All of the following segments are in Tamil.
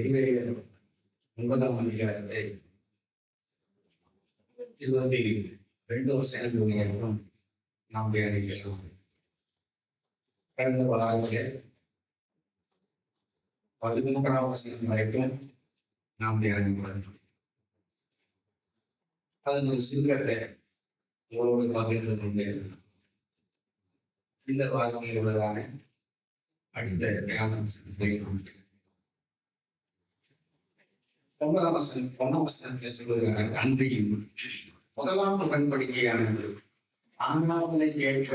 எபிரேயர் 9ஆம் அதிகாரத்தை 22 வசனங்களும் நாம் தியானிக்கலாம். கடந்த வாரத்திலே 13ஆம் வசனம் வரைக்கும் நாம் தியானிக்கலாம். அதனுடைய சுருக்கத்தை உங்களோடு பகிர்ந்து கொண்டே இந்த வாரத்தில் உள்ளதான அடுத்த தியானம் செய்ய பொன்னாவசனத்தை சொல்லுகிறார். அன்றையும் முதலாம் உடன்படிக்கையானது ஆன்மாவினை கேட்க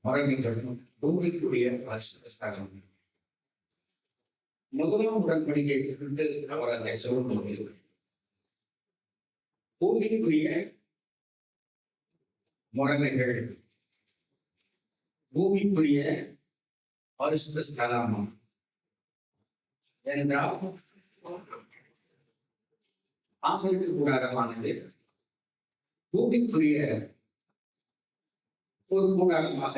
முறைமைகளும் பூமிக்குரிய ஸ்தலம். முதலாம் உடன்படிக்கை குறித்து அவர் அதை சொல்லும்போது பூமிக்குரிய முறைமைகள், பூமிக்குரிய பரிசுத்த ஸ்தலம் என்றால் ஆசைக்கு கூடாரமானது பூமிக்குரிய ஒரு கூடாரமாக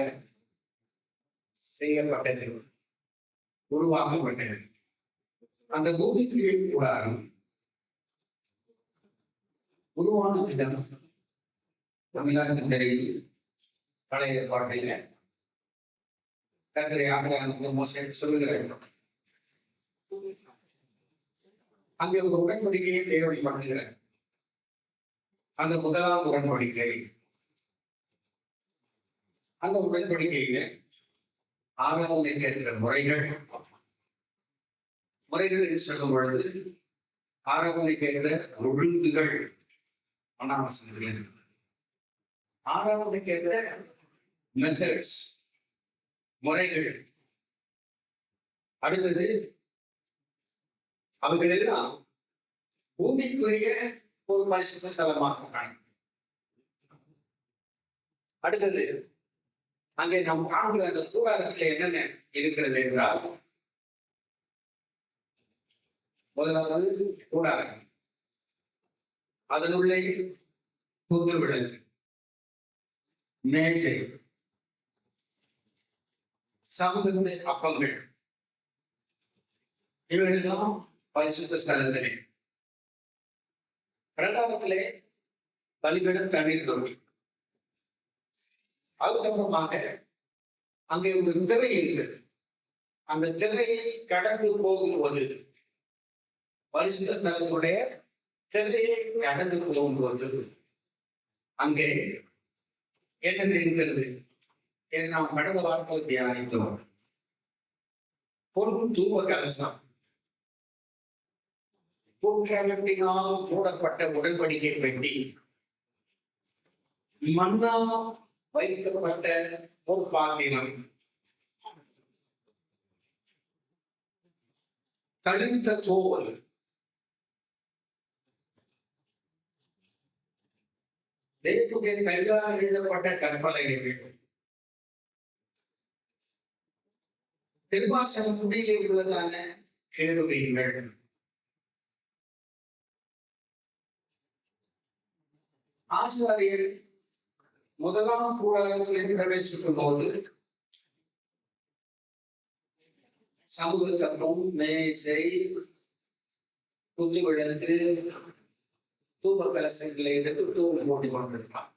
செய்யப்பட்டது, உருவாக்கப்பட்டது. அந்த பூமிக்குரிய கூடாரம் உருவான விதம் தமிழக தெரியும். பழைய பாட்டில தங்களுடைய சொல்லுகிறார். அங்கே ஒரு உடன்படிக்கையை தேவைப்படுகிறார். அந்த முதலாம் உடன்படிக்கை, அந்த உடன்படிக்கையில ஆறாவது கேட்கிற முறைகள் என்று சொல்லும் பொழுது ஆறாவது கேட்கிற ஒழுங்குகள், அனாவசனங்கள். ஆறாவது கேட்கிற மெத்தட்ஸ், முறைகள். அடுத்தது அவங்க எல்லாம் பூமிக்குரிய ஒரு பரிசுத்த ஸ்தலமாக. அடுத்தது அங்கே நாம் காண்கிற அந்த கூடாரத்தில் என்னென்ன இருக்கிறது என்றால், முதலாவது கூடாரம், அதனுள்ளே குத்து விளக்கு, மேஜை, சமூகத்தின் அப்பங்கள், இவைகளெல்லாம் பரிசுத்த ஸ்தலத்திலே. பிரகாரத்திலே பலிபீடம், தண்ணீர் தொட்டி. அதுக்கப்புறமாக அங்கே ஒரு திரை இருக்கிறது. அந்த திரையை கடந்து போகும்போது, பரிசுத்த ஸ்தலத்துடைய திரையை கடந்து போகும்போது அங்கே என்ன இருக்கிறது? நாம் கடந்த வாரத்தில் தியானித்தோம். பொன் தூவ கலசம், குற்றத்தினால் மூடப்பட்ட உடன்படிக்கை பெட்டி, மண்ணால் வைக்கப்பட்ட ஒரு பாத்திரம், தளிர்த்த தோல், தேவனுடைய கையால் எழுதப்பட்ட கற்பனைகள், திருவாசக முடியிலே உள்ளதான கேருபீன்கள், ஆசாரியர் முதலாம் கூடாரத்தில் பிரவேசிக்கும் போது சமூக கப்பம், மேஜை, குத்து விளக்கு, தூப கலசங்களை எடுத்து தூபம் போட்டுக் கொண்டிருப்பார்.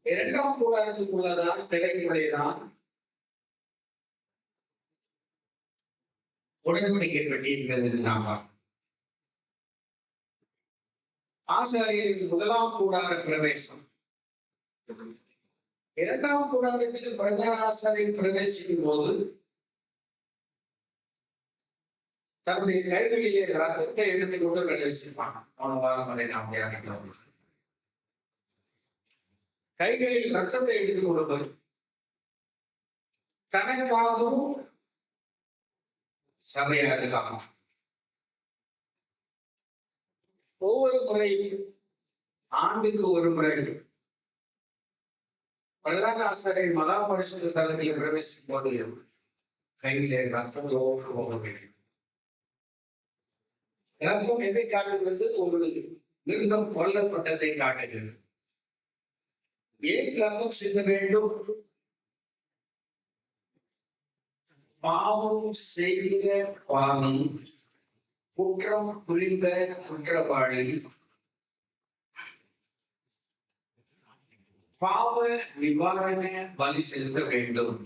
இரண்டாம் கூடாரத்துக்குள்ளதான் திரைக்குள்ளேதான் உடன்படிக்கை பெட்டியிருக்கிறது. நாம ஆசாரியரின் முதலாம் கூடார பிரவேசம். இரண்டாம் கூடாரத்துக்கு பிரதான ஆசாரியர் பிரவேசிக்கும் போது தன்னுடைய கைகளிலே ரத்தத்தை எடுத்துக்கொண்டு பிரவேசிப்பான். போன வாரம் அதை நாம் தியானிக்கிறோம். கைகளில் ரத்தத்தை எடுத்துக் கொள்வது தனக்காகவும் சபையாருக்காகவும். ஒவ்வொரு முறையும் ஆண்டுக்கு ஒரு முறை பிரதான ஆசாரியர் மகா பரிசுத்த ஸ்தலத்தில் பிரவேசிக்கும் போது கையிலே ரத்தத்தோடு போக வேண்டும். ரத்தம் எதை காட்டுகிறது? உங்களுக்கு மிருகம் கொல்லப்பட்டதை காட்டுகிறது. ஏன் ரத்தம் சிந்த வேண்டும்? பாவம் செய்கிற பாவி, குற்றம் புரிந்த குற்றவாளி பாவ நிவாரண பலி செலுத்த வேண்டும்,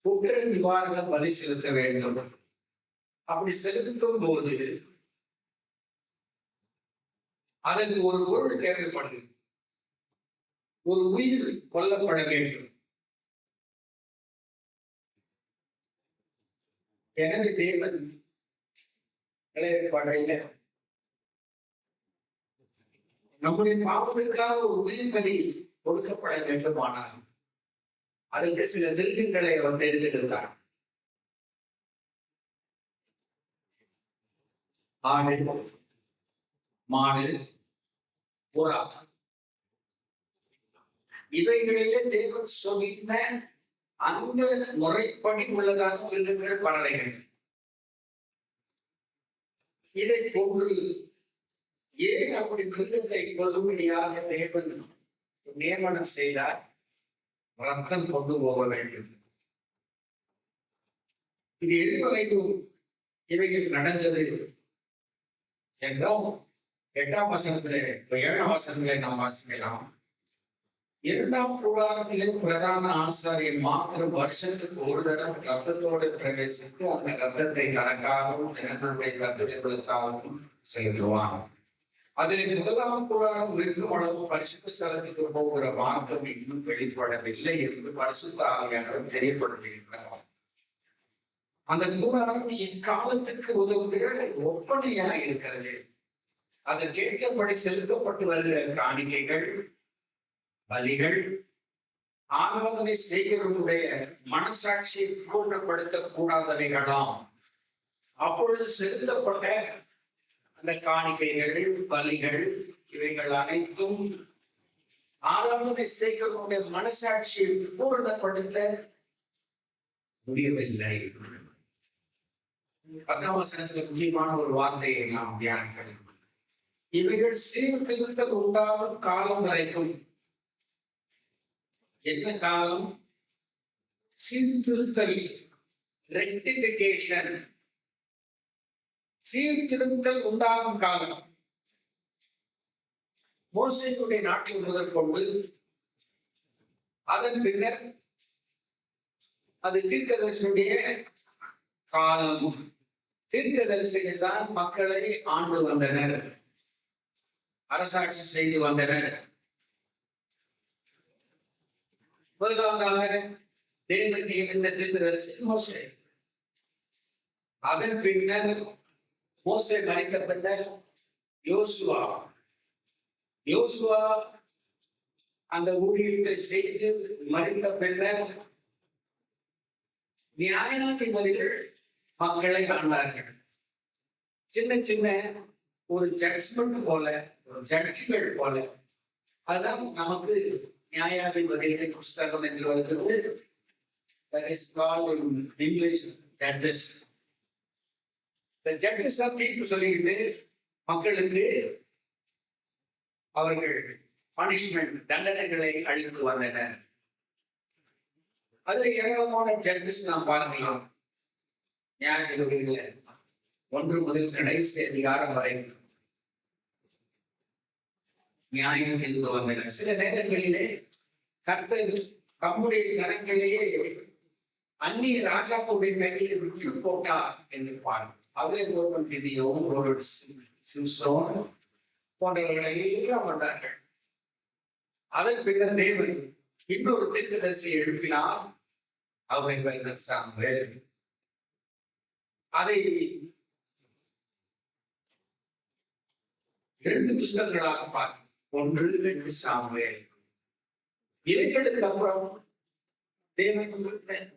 குற்ற நிவாரண பலி செலுத்த வேண்டும். அப்படி செலுத்தும் போது அதற்கு ஒரு பொருள் தேவைப்படுது. ஒரு உயிர் கொல்லப்பட வேண்டும். எனவே தேவன் நம்முடைய பாவத்திற்காக ஒரு உயிர் பலி கொடுக்கப்பட வேண்டுமானால் அதற்கு சில திருக்கங்களை அவர் தெரிந்திருந்தார். ஆடு, மாடு, புறா, இவைகளிலே தேவன் சொன்ன அந்த முறைப்படி உள்ளதாக மிருகங்கள் பலனைகள். இதை கொண்டு ஏன் அப்படி மிருகத்தை கொள்ளும்படியாக தேவன் நியமனம் செய்தார்? ரத்தம் கொண்டு போக வேண்டும். இது எதுவரைக்கும் இவைகள் நடந்தது என்றால் 8ஆம் வசனத்திலே 7ஆம் வசனத்திலே நாம் வாசிக்கலாம். 2ஆம் கூடாரத்திலே பிரதான ஆசாரியன் மாத்திரம் வருஷத்துக்கு ஒரு தரம் ரத்தத்தோடு பிரவேசித்து அந்த ரத்தத்தை தனக்காகவும் ஜனங்களுடைய தகுதிகளுக்காகவும் செலுத்துவான். அதில் 1ஆம் கூடாரம் இருக்கும் அளவு பரிசுத்த ஸ்தலத்துக்கு போகிற மார்க்கம் இன்னும் வெளிப்படவில்லை என்று பரிசுத்த ஆவியானவர் தெரியப்படுத்துகின்றார். அந்த கூடாரம் இக்காலத்துக்கு உதவுகிற ஒப்பனையாக இருக்கிறது. அதற்கேற்றபடி செலுத்தப்பட்டு வருகிற காணிக்கைகள், பலிகள், ஆராதனை செய்கிறவருடைய மனசாட்சியை பூர்ணப்படுத்த கூடாதவைகளாம். அப்பொழுது செலுத்தப்பட்ட அந்த காணிக்கைகள், பலிகள், இவைகள் அனைத்தும் ஆராதனை செய்கிறவருடைய மனசாட்சியை பூர்ணப்படுத்த முடியவில்லை. 10ஆம் வசனத்தில் முக்கியமான ஒரு வார்த்தையை நாம் தியானிக்கிறோம். இவைகள் சீர்திருத்தல் உண்டாகும் காலம் வரைக்கும். என்ன காலம்? சீர்திருத்தல், ரெக்டிபிகேஷன், சீர்திருத்தல் உண்டாகும் காலம். மோசேயுடைய நாட்டில் முதற்கொண்டு அதன் பின்னர் அது தீர்க்கதரிசியுடைய காலம். தீர்க்கதரிசிகள் தான் மக்களை ஆண்டு வந்தனர், அரசாட்சி செய்து வந்தனர். முதலாவதாக தேவன் நியமித்த தீர்க்கதரிசி மோசே. அதன் பின்னர் மோசே மரித்த பின்னர் யோசுவா. யோசுவா அந்த ஊழியத்தை செய்து மரித்த பின்னர் நியாயாதிபதிகள் மக்களை ஆண்டார்கள். சின்ன சின்ன ஒரு ஜட்ஜ்மெண்ட் போல, ஜட்ஜிகள் போல. அதுதான் நமக்கு நியாயாதிபதிகளின் புஸ்தகம் என்று வருகிறது. That is called in English judges. The judges are தீர்ப்பு சொல்லிட்டு மக்களுக்கு அவர்கள் பனிஷ்மெண்ட், தண்டனைகளை அளித்து வந்தனர். அதுல ஏராளமான ஜட்ஜஸ் நாம் பார்க்கலாம். நியாயாதிபதிகள் 1 முதல் கடைசி அதிகாரம் வரை நியாயம் இருந்து வந்தனர். சில நேரங்களிலே கர்த்தர் தம்முடைய ஜனங்களையே அந்நிய ராஜாக்களுடைய கையில் விட்டு போட்டார் என்று பாருங்கள். அவரே ஒருவன் கிதியோன், ஒருவன் சிம்சோன் போன்றவர்களை எல்லாம் வந்தார்கள். அதன் பின்னர் தேவன் இன்னொரு தீர்க்கதரிசியை எழுப்பினார். அவரை பெயர் சாமுவேல். அதை 2 புஸ்தகங்களாக பார்க்க. 1, 2 சாமுவேல். இவைகளுக்கு அப்புறம் தேவன்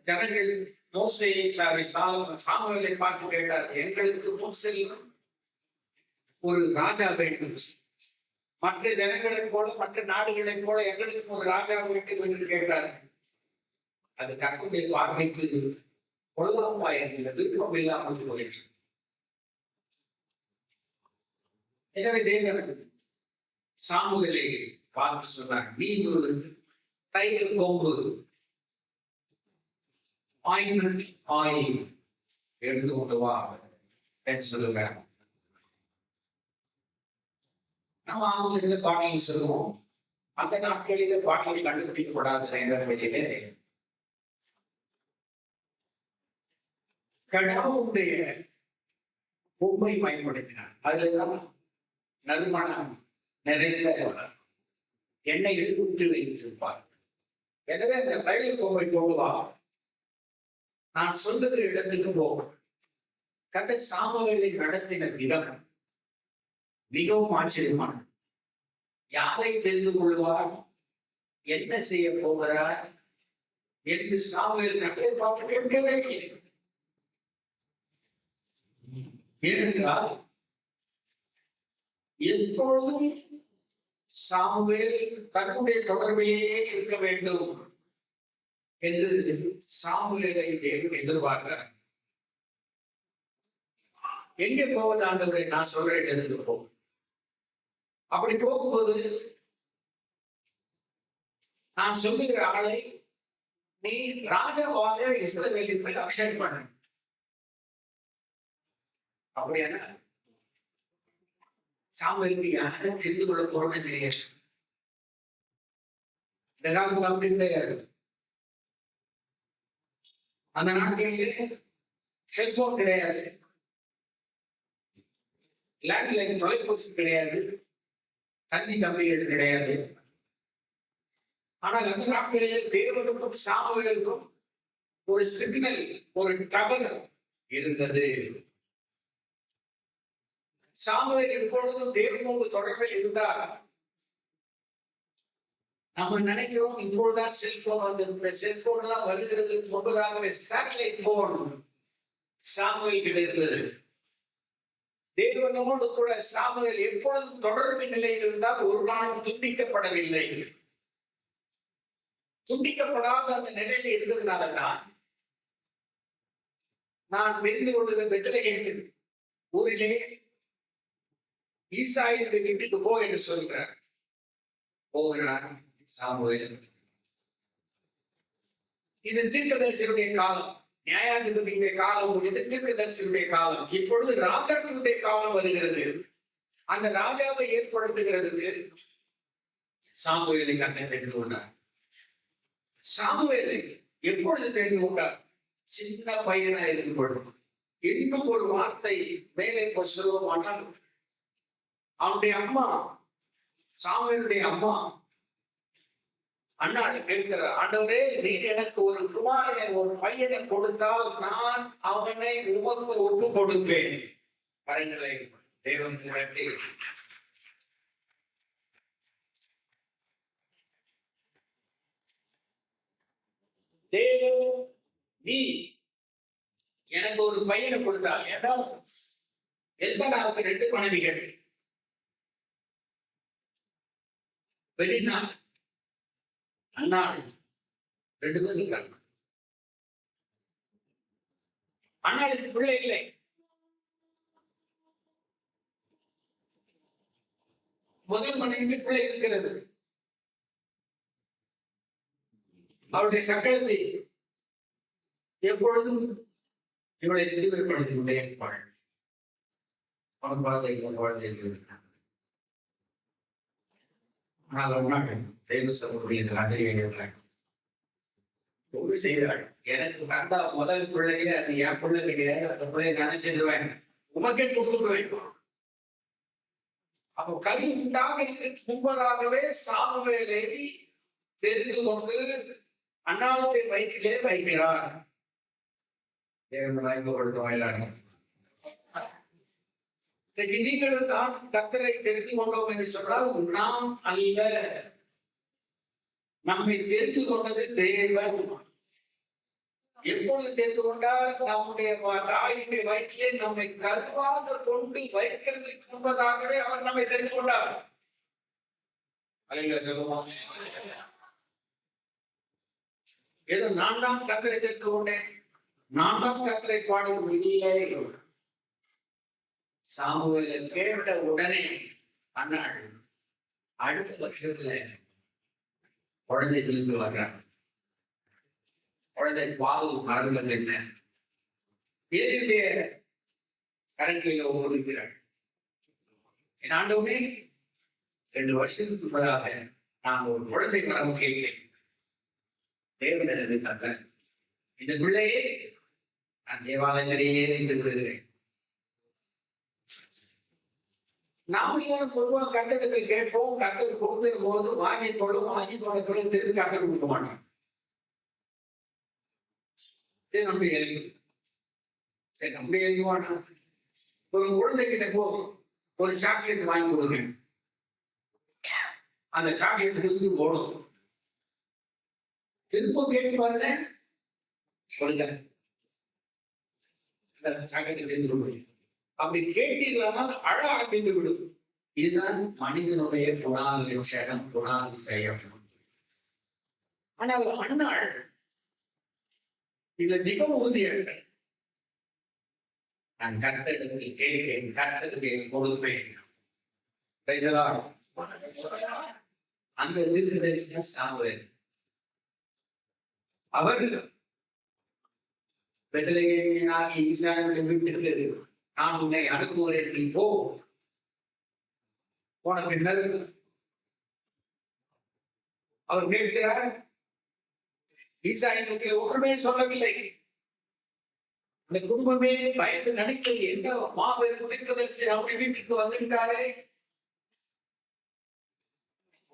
ஜனங்கள் மோசேயை சாமுவேலை பார்த்து கேட்டார், எங்களுக்கு மோசேல் ஒரு ராஜா வேண்டும், மற்ற ஜனங்களைப் போல, மற்ற நாடுகளைப் போல எங்களுக்கு ஒரு ராஜா வேண்டும் என்று கேட்டார். அது கர்த்தருடைய பார்வைக்கு கொல்லாமல் இருந்தது, விருப்பம் இல்லாமல் போயிற்று. எனவே தேவன் சாமுவேலை பார்த்து சொன்னார், நீ ஒரு தைல கொம்பு ஆயின்மெண்ட் ஆயில் எடுத்து கொண்டு வா என்று சொல்லுவேன். நம்ம ஆங்கிலத்தில பாட்டில் சொல்லுவோம். அந்த நாட்களிலே பாட்டில் கண்டுபிடிக்கப்படாத நேரங்களிலே கடவுளுடைய பொம்மை பயன்படுத்தினார். அதுலதான் நறுமணம் நிறைந்த எண்ணெயில் ஊற்றி வைத்திருப்பார். எனவே அந்த தைல பொம்மை போகுவா, நான் சொல்லுகிற இடத்துக்கு போகும். கர்த்தர் சாமுவேலை நடத்தின விதம் மிகவும் ஆச்சரியமான. யாரை தெரிந்து கொள்வார், என்ன செய்ய போகிறார் என்று சாமுவேல் கர்த்தரை பார்த்து கேட்கவே இல்லை. ஏனென்றால் எப்பொழுதும் சாமுவேல் தன்னுடைய தொடர்பிலேயே இருக்க வேண்டும் என்று சாமுவேலை தேவன் எதிர்பார்க்கிறார். எங்கே போவது ஆண்டவரை, நான் சொல்றேன் இடத்துக்கு போகும். அப்படி போகும்போது நான் சொல்லுகிற ஆளை நீ ராஜாவாக இஸ்ரவேலின் மேல் அபிஷேகம் பண்ண. அப்படியான சாமுவேலுக்கு யாரும் தெரிந்து கொள்ள போறோம்னு தெரியாது. இந்த காலத்துல அப்படி கிடையாது. அந்த நாட்டிலேயே செல்போன் கிடையாது, லேண்ட்லைன் தொலைபேசி கிடையாது, தண்ணி கம்பிகள் கிடையாது. ஆனால் அந்த நாட்களிலே தேவனுக்கும் சாமுவேலுக்கும் ஒரு சிக்னல், ஒரு டவர் இருந்தது. சாமுவேல் எப்பொழுதும் தேவனோடு தொடர்பில் இருந்தார். நம்ம நினைக்கிறோம் இப்பொழுதுதான் செல்போன் வந்து, இந்த செல்போன் எல்லாம் வருகிறதுக்கு முன்பதாகவே சேட்டலைட் போன் சாமுவேல் கிட்ட இருந்தது. தேவனோடு கூட சாமுவேல் எப்பொழுதும் தொடர்பு நிலையில் இருந்தால் ஒரு நாளும் துண்டிக்கப்படவில்லை. துண்டிக்கப்படாத அந்த நிலையில இருந்ததுனாலதான் நான் தெரிந்து கொள்கிற பெத்லகேம் ஊரிலே ஈசாயினுடைய வீட்டுக்கு போ என்று சொல்கிறார். போகிறார் சாமுவேல். இது தீர்க்கதரிசியுடைய காலம், நியாயாதிபதியுடைய காலம் முடிந்து தீர்க்கதரிசியுடைய காலம். இப்பொழுது ராஜாக்களுடைய காலம் வருகிறது. அந்த ராஜாவை ஏற்படுத்துகிறதுக்கு சாமுவேலை கர்த்தர் தெரிந்து கொண்டார். சாமுவேலை எப்பொழுது தெரிந்து கொண்டார்? சின்ன பையனா இருக்கும் பொழுது. இன்னும் ஒரு வார்த்தை மேலே சொல்லுவோமானால், அவனுடைய அம்மா, சாமுவேலுடைய அம்மா அண்ணாள் கேட்கிறார், ஆண்டவரே நீர் எனக்கு ஒரு குமாரனை, ஒரு பையனை கொடுத்தால் நான் அவனை உமக்கு ஒப்பு கொடுப்பேன். கரங்களை தேவன் திரட்டி தேவன் நீ எனக்கு ஒரு பையனை கொடுத்தால், ஏன்னா எல்கானாவுக்கு 2 மனைவிகள், பெரினா அண்ணாள் 2 பேர் இருக்கிறாங்க. அண்ணாளுக்கு பிள்ளை இல்லை. முதல் மனைவிக்கு பிள்ளை இருக்கிறது. அவருடைய சக்கரத்தை எப்பொழுதும் இவளை சிறுமைப்படுத்திக் கொண்டே இருப்பாள். அவன் குழந்தைகள் செய்தாள். எனக்கு வந்தா முதல் பிள்ளைய அது என் பிள்ளை கிடையாது, அந்த பிள்ளைய நான் செல்லுவேன், உமக்கே கொடுத்துக்க வேண்டும். அப்போ கை உண்டாகிறதுக்கு முன்பதாகவே சாமுவேலை தெரிந்து கொண்டு அண்ணாவுடைய வயிற்றிலே வைக்கிறார். நீங்கள் தான் கர்த்தரை தெரிந்து கொண்டோம் என்று சொன்னால் நாம் அல்ல, நம்மை தெரிந்து கொண்டது தேவன். எப்பொழுது தெரிந்து கொண்டால், நம்முடைய தாயுடைய வயிற்றிலே நம்மை கருவாக கொண்டு வைக்கிறதுக்கு முன்பதாகவே அவர் நம்மை தெரிந்து கொண்டார். சொல்லுவோம், ஏதோ நான் தான் கர்த்தரை தெரிந்து கொண்டேன், நான் தான் கர்த்தரை பாடுவது இல்லை. சாமுவேலை கேட்ட உடனே அண்ணாள் அடுத்த பட்சத்துல குழந்தை திரும்பி வர்றாங்க. குழந்தை பால் மறந்தது என்ன என்னுடைய கரங்களில் ஒவ்வொருக்கிறாள். என் ஆண்டவனே, 2 வருஷத்துக்கு முன்பதாக நான் ஒரு குழந்தை மரம் கேட்டேன். தேவனது தந்த இந்த பிள்ளையே நான் தேவாலயத்திலேயே இருந்து விடுகிறேன். நாமளும் பொதுவாக கட்டடத்தை கேட்போம், கட்டத்தில் கொடுத்தும் போது வாங்கி கொண்டு திருப்பி கட்டல் கொடுக்க மாட்டோம். இது நம்முடைய இயல்பு. சரி, நம்முடைய இயல்புவான ஒரு குழந்தைகிட்ட போகும், ஒரு சாக்லேட் வாங்கி கொடுக்குறேன். அந்த சாக்லேட் திருப்பி போடும். திரும்ப கேட்டு பாருங்க, கொடுங்க, அந்த சாக்லேட்டை தெரிந்து கொள்ளும். அப்படி கேட்டீர்களானால் அழ ஆரம்பித்து விடும். இதுதான் மனிதனுடைய குணாதிசயம். ஆனால் அண்ணாள் இதுல மிக உறுதியாக நான் கர்த்தரிடத்தில் கேட்கிறேன், கர்த்தருக்கு பொழுதுமே அந்த தீர்க்கதரிசியா சாமுவேல். அவர் பெத்லகேமியனாகி ஈசானுடைய வீட்டுக்கு நான் உன்னை அனுப்புகிறேன், நீ போ. போன பின்னர் அவர் கேட்கிறார், ஈசாயின் ஒன்றுமே சொல்லவில்லை. அந்த குடும்பமே பயந்து நடித்தது. என்ன மாபெரும் தீர்க்கதரிசி அவருடைய வீட்டுக்கு வந்திருக்காரே,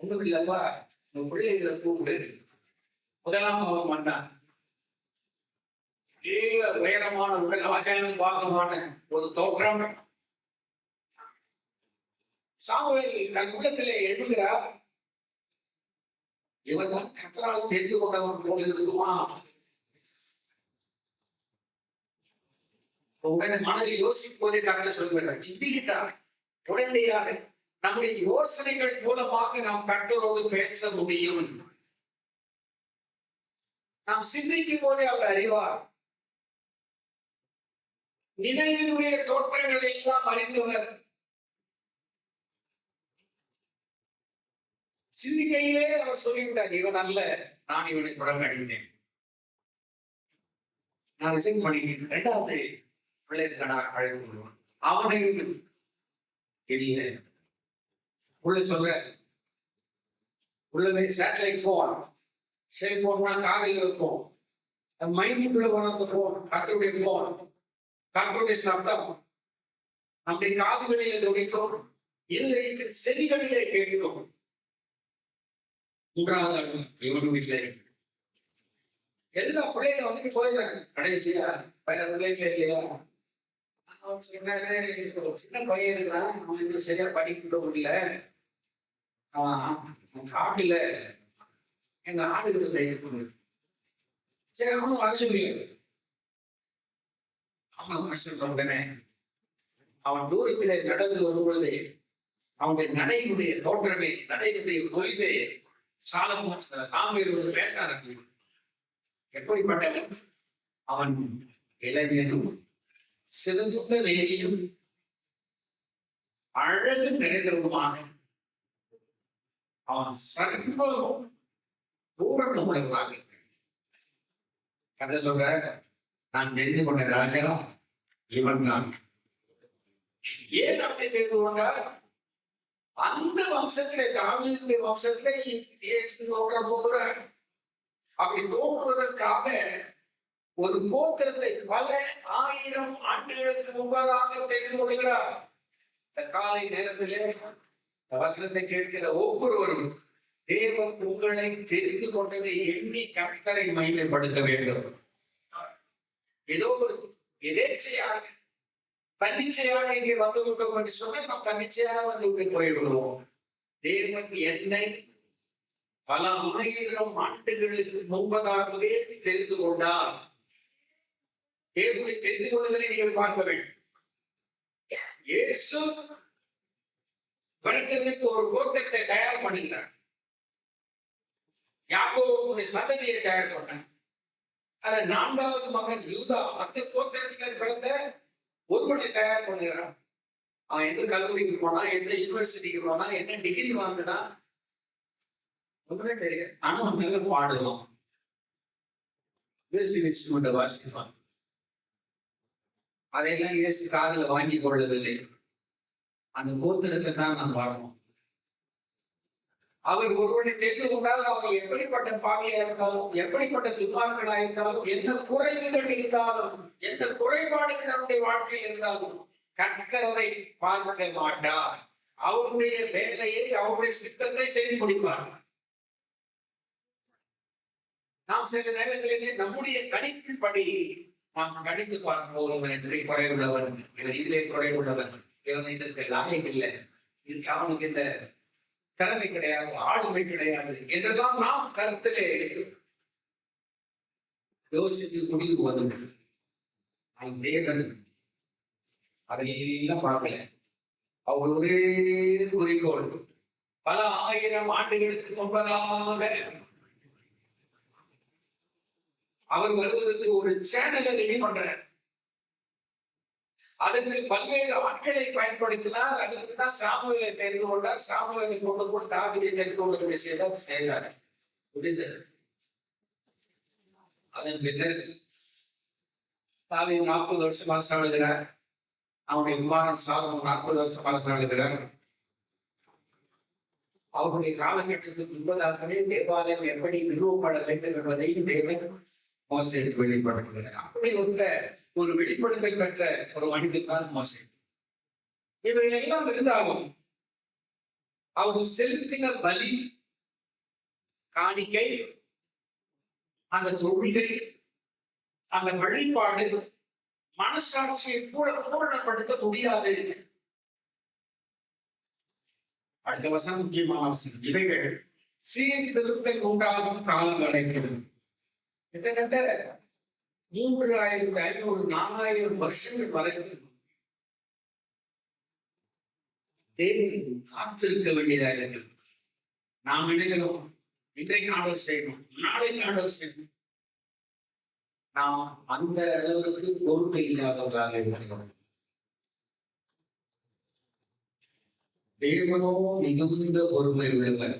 ஒன்றும் இல்லப்பா, உங்க பிள்ளைகளை கூப்பிடு. முதலாம் அவன் வந்தான். உயரமான உடல் ஆச்சாரம் பாகமான ஒரு தோற்றம். சாமுவேல் தன் உள்ளத்திலே எண்ணுகிறார், இவன் தான் கர்த்தரால் தெரிந்து கொண்டவன் போல இருக்குமா? உடனே மனதில் யோசிப்போதே கர்த்தர் சொல்கிறார், இப்படிட்டார். உடனடியாக நம்முடைய யோசனைகள் மூலமாக நாம் கர்த்தரோடு பேச முடியும். நாம் சிந்திக்கும் போதே அவர் அறிவார். நினைவினுடைய தோற்றங்களை எல்லாம் அறிந்தவர். சிந்திக்கையிலே அவர் சொல்லிவிட்டார், இவன் அல்ல, நான் இவனை புறங்கடிந்தேன், நான் ரிஜெக்ட் பண்ணிட்டேன். 2வது பிள்ளைகளை அழைத்து கொள்வான். அவனையும் இல்லை உள்ள சொல்ற உள்ளவே சேட்டலைட் போன், செல்போன் காலையில் இருக்கும். மைண்டுக்குள்ள போன அந்த போன் கர்த்தருடைய போன், கர்த்தருடைய சப்தம் நம்முடைய காதுகளிலே துடிக்கும், இல்லை செவிகளிலே கேட்கும். 3வது இவனும் இல்லை. எல்லா பிள்ளைகளும் வந்துட்டு போயிடுறாங்க. கடைசியா பல பிள்ளைகள் இல்லையா, சின்ன பையன் இருக்கிறான், அவன் இன்னும் சரியா படிக்க முடியல, அவன் காட்டுல எங்க ஆடுகளை தைத்து சரி அவனும் அரசியல். அவன் அரசியல் உடனே அவன் தூரத்திலே நடந்து வரும்பொழுது அவனுடைய நடையினுடைய தோற்றமே, நடையினுடைய கொள்கை சாமுவேல் பேச ஆரம்பிக்கும். எப்படிப்பட்டவன்? அவன் இளைஞனும் சிறந்த வேலையும் அழகு நிறைந்தவனுமாக, அவன் சர்வமும் பூரணமாக. கதை சொல்ற, நான் தெரிந்து கொண்ட ராஜா இவன் தான். ஏன் அப்படி தெரிந்து கொண்டார்? அந்த வம்சத்திலே, தாவீதுடைய வம்சத்திலே இயேசு போகிறார். அப்படி தோன்றுவதற்காக ஒரு கோத்திரத்தை பல 1000 ஆண்டுகளுக்கு முன்பதாக தெரிந்து கொள்கிறார். இந்த காலை நேரத்திலே வசனத்தை கேட்கிற ஒவ்வொருவரும் தேவன் உங்களை தெரிந்து கொண்டதை எண்ணி கர்த்தரை மகிமைப்படுத்த வேண்டும். ஏதோ ஒரு எதேச்சையாக தன்னிச்சையாக இங்கே வந்து விட்டோம் என்று சொன்னால் நாம் தன்னிச்சையாக வந்து விட்டு போய்விடுவோம். தேவன் என்னை பல 1000 ஆண்டுகளுக்கு முன்பதாகவே தெரிந்து கொண்டார். தேவனை தெரிந்து கொள்வதை நீங்கள் பார்க்க வேண்டும். இயேசு பிறக்கிறதுக்கு ஒரு கோத்திரத்தை தயார் பண்ணுகிறார். யாக்கோபுடைய சந்ததியை தயார் பண்ணார். ஆனா 4வது மகன் யூதா அந்த கோத்திரத்தில் பிறந்த ஒருவனை தயார் பண்ணுகிறான். அவன் எந்த கல்லூரிக்கு போனா, எந்த யூனிவர்சிட்டிக்கு போனா, என்ன டிகிரி வாங்கினா ஒன்றுமே தெரியும். ஆனா அவன் நல்ல பாடுவான். மியூசிக் இன்ஸ்ட்ருமெண்ட் வாசிப்பாங்க. அதையெல்லாம் இயேசு காதில் வாங்கி கொள்ளவில்லை. அந்த கோத்திரத்தை தான் நாம் பார்ப்போம். அவர் ஒருவனை தெரிந்து கொண்டால் அவர் எப்படிப்பட்ட பாவியா இருந்தாலும், எப்படிப்பட்ட துன்மார்களா இருந்தாலும், என்ன குறைவுகள் இருந்தாலும், எந்த குறைபாடுகள் அவருடைய வாழ்க்கையில் இருந்தாலும் கர்த்தரை பார்க்க மாட்டார். அவருடைய வேலையை, அவருடைய சித்தத்தை செய்து முடிப்பார். நாம் சில நேரங்களிலே நம்முடைய கணிப்பின்படி நாம் கணித்து பார்ப்போம். என்று குறைவுள்ளவர், இதிலே குறைவுள்ளவர், இவன் இதற்கு லாயக் இல்லை, இதுக்கு அவனுக்கு இந்த திறமை கிடையாது, ஆளுமை கிடையாது என்றெல்லாம் நாம் கருத்திலே யோசித்து முடிவு வந்தது. தேவன் அதையெல்லாம் பார்க்கல. அவர் ஒரே குறிக்கோள், பல ஆயிரம் ஆண்டுகளுக்கு முன்பதாக அவர் வருவதற்கு ஒரு சேனலை ரெடி பண்றார். அதற்கு பல்வேறு ஆட்களை பயன்படுத்தினார். அதற்கு தான் சாமுவேலை தெரிந்து கொண்டார். சாமுவேலை கொண்டு கூட தாவீதை தெரிந்து கொள்ளக்கூடிய செய்தார், செய்தார், முடிந்தது. அதன் பின்னர் தாவீது 40 வருஷம் அரசாளுகிறார். அவனுடைய குமாரன் சாலமோன் 40 வருஷம் அரசாளுகிறார். அவருடைய காலகட்டத்துக்கு முன்பதாகவே தேவாலயம் எப்படி நிறுவப்பட வேண்டும் என்பதையும் தேவன் மோசேக்கு வெளிப்படுத்துகிறார். அப்படி ஒரு வெளிப்படுத்தல் பெற்ற ஒரு மனிதன் தான் மோசே. இவைகள் எல்லாம் இருந்தாலும் அவர் செலுத்தின பலி, காணிக்கை, அந்த தொழுகை, அந்த வழிபாடு மனசாட்சியை கூட பூரணப்படுத்த முடியாது. அடுத்த வசனம் முக்கியமான வசனம். இவைகள் சீர்திருத்தம் உண்டாகும் காலம் அடைக்கிறது. கிட்டத்தட்ட 3500 4000 வருஷங்கள் வரைக்கும் தேவன் காத்திருக்க வேண்டியதாக இருக்கிறது. நாம் நினைக்கிறோம் இன்றைக்கு ஆர்டர் செய்யணும், நாளைக்கு ஆர்டர் செய்யணும். நாம் அந்த அளவுக்கு பொறுமை இல்லாதவர்களாக இருக்கிறோம். தேவனோ மிகுந்த பொறுமை உள்ளவர்.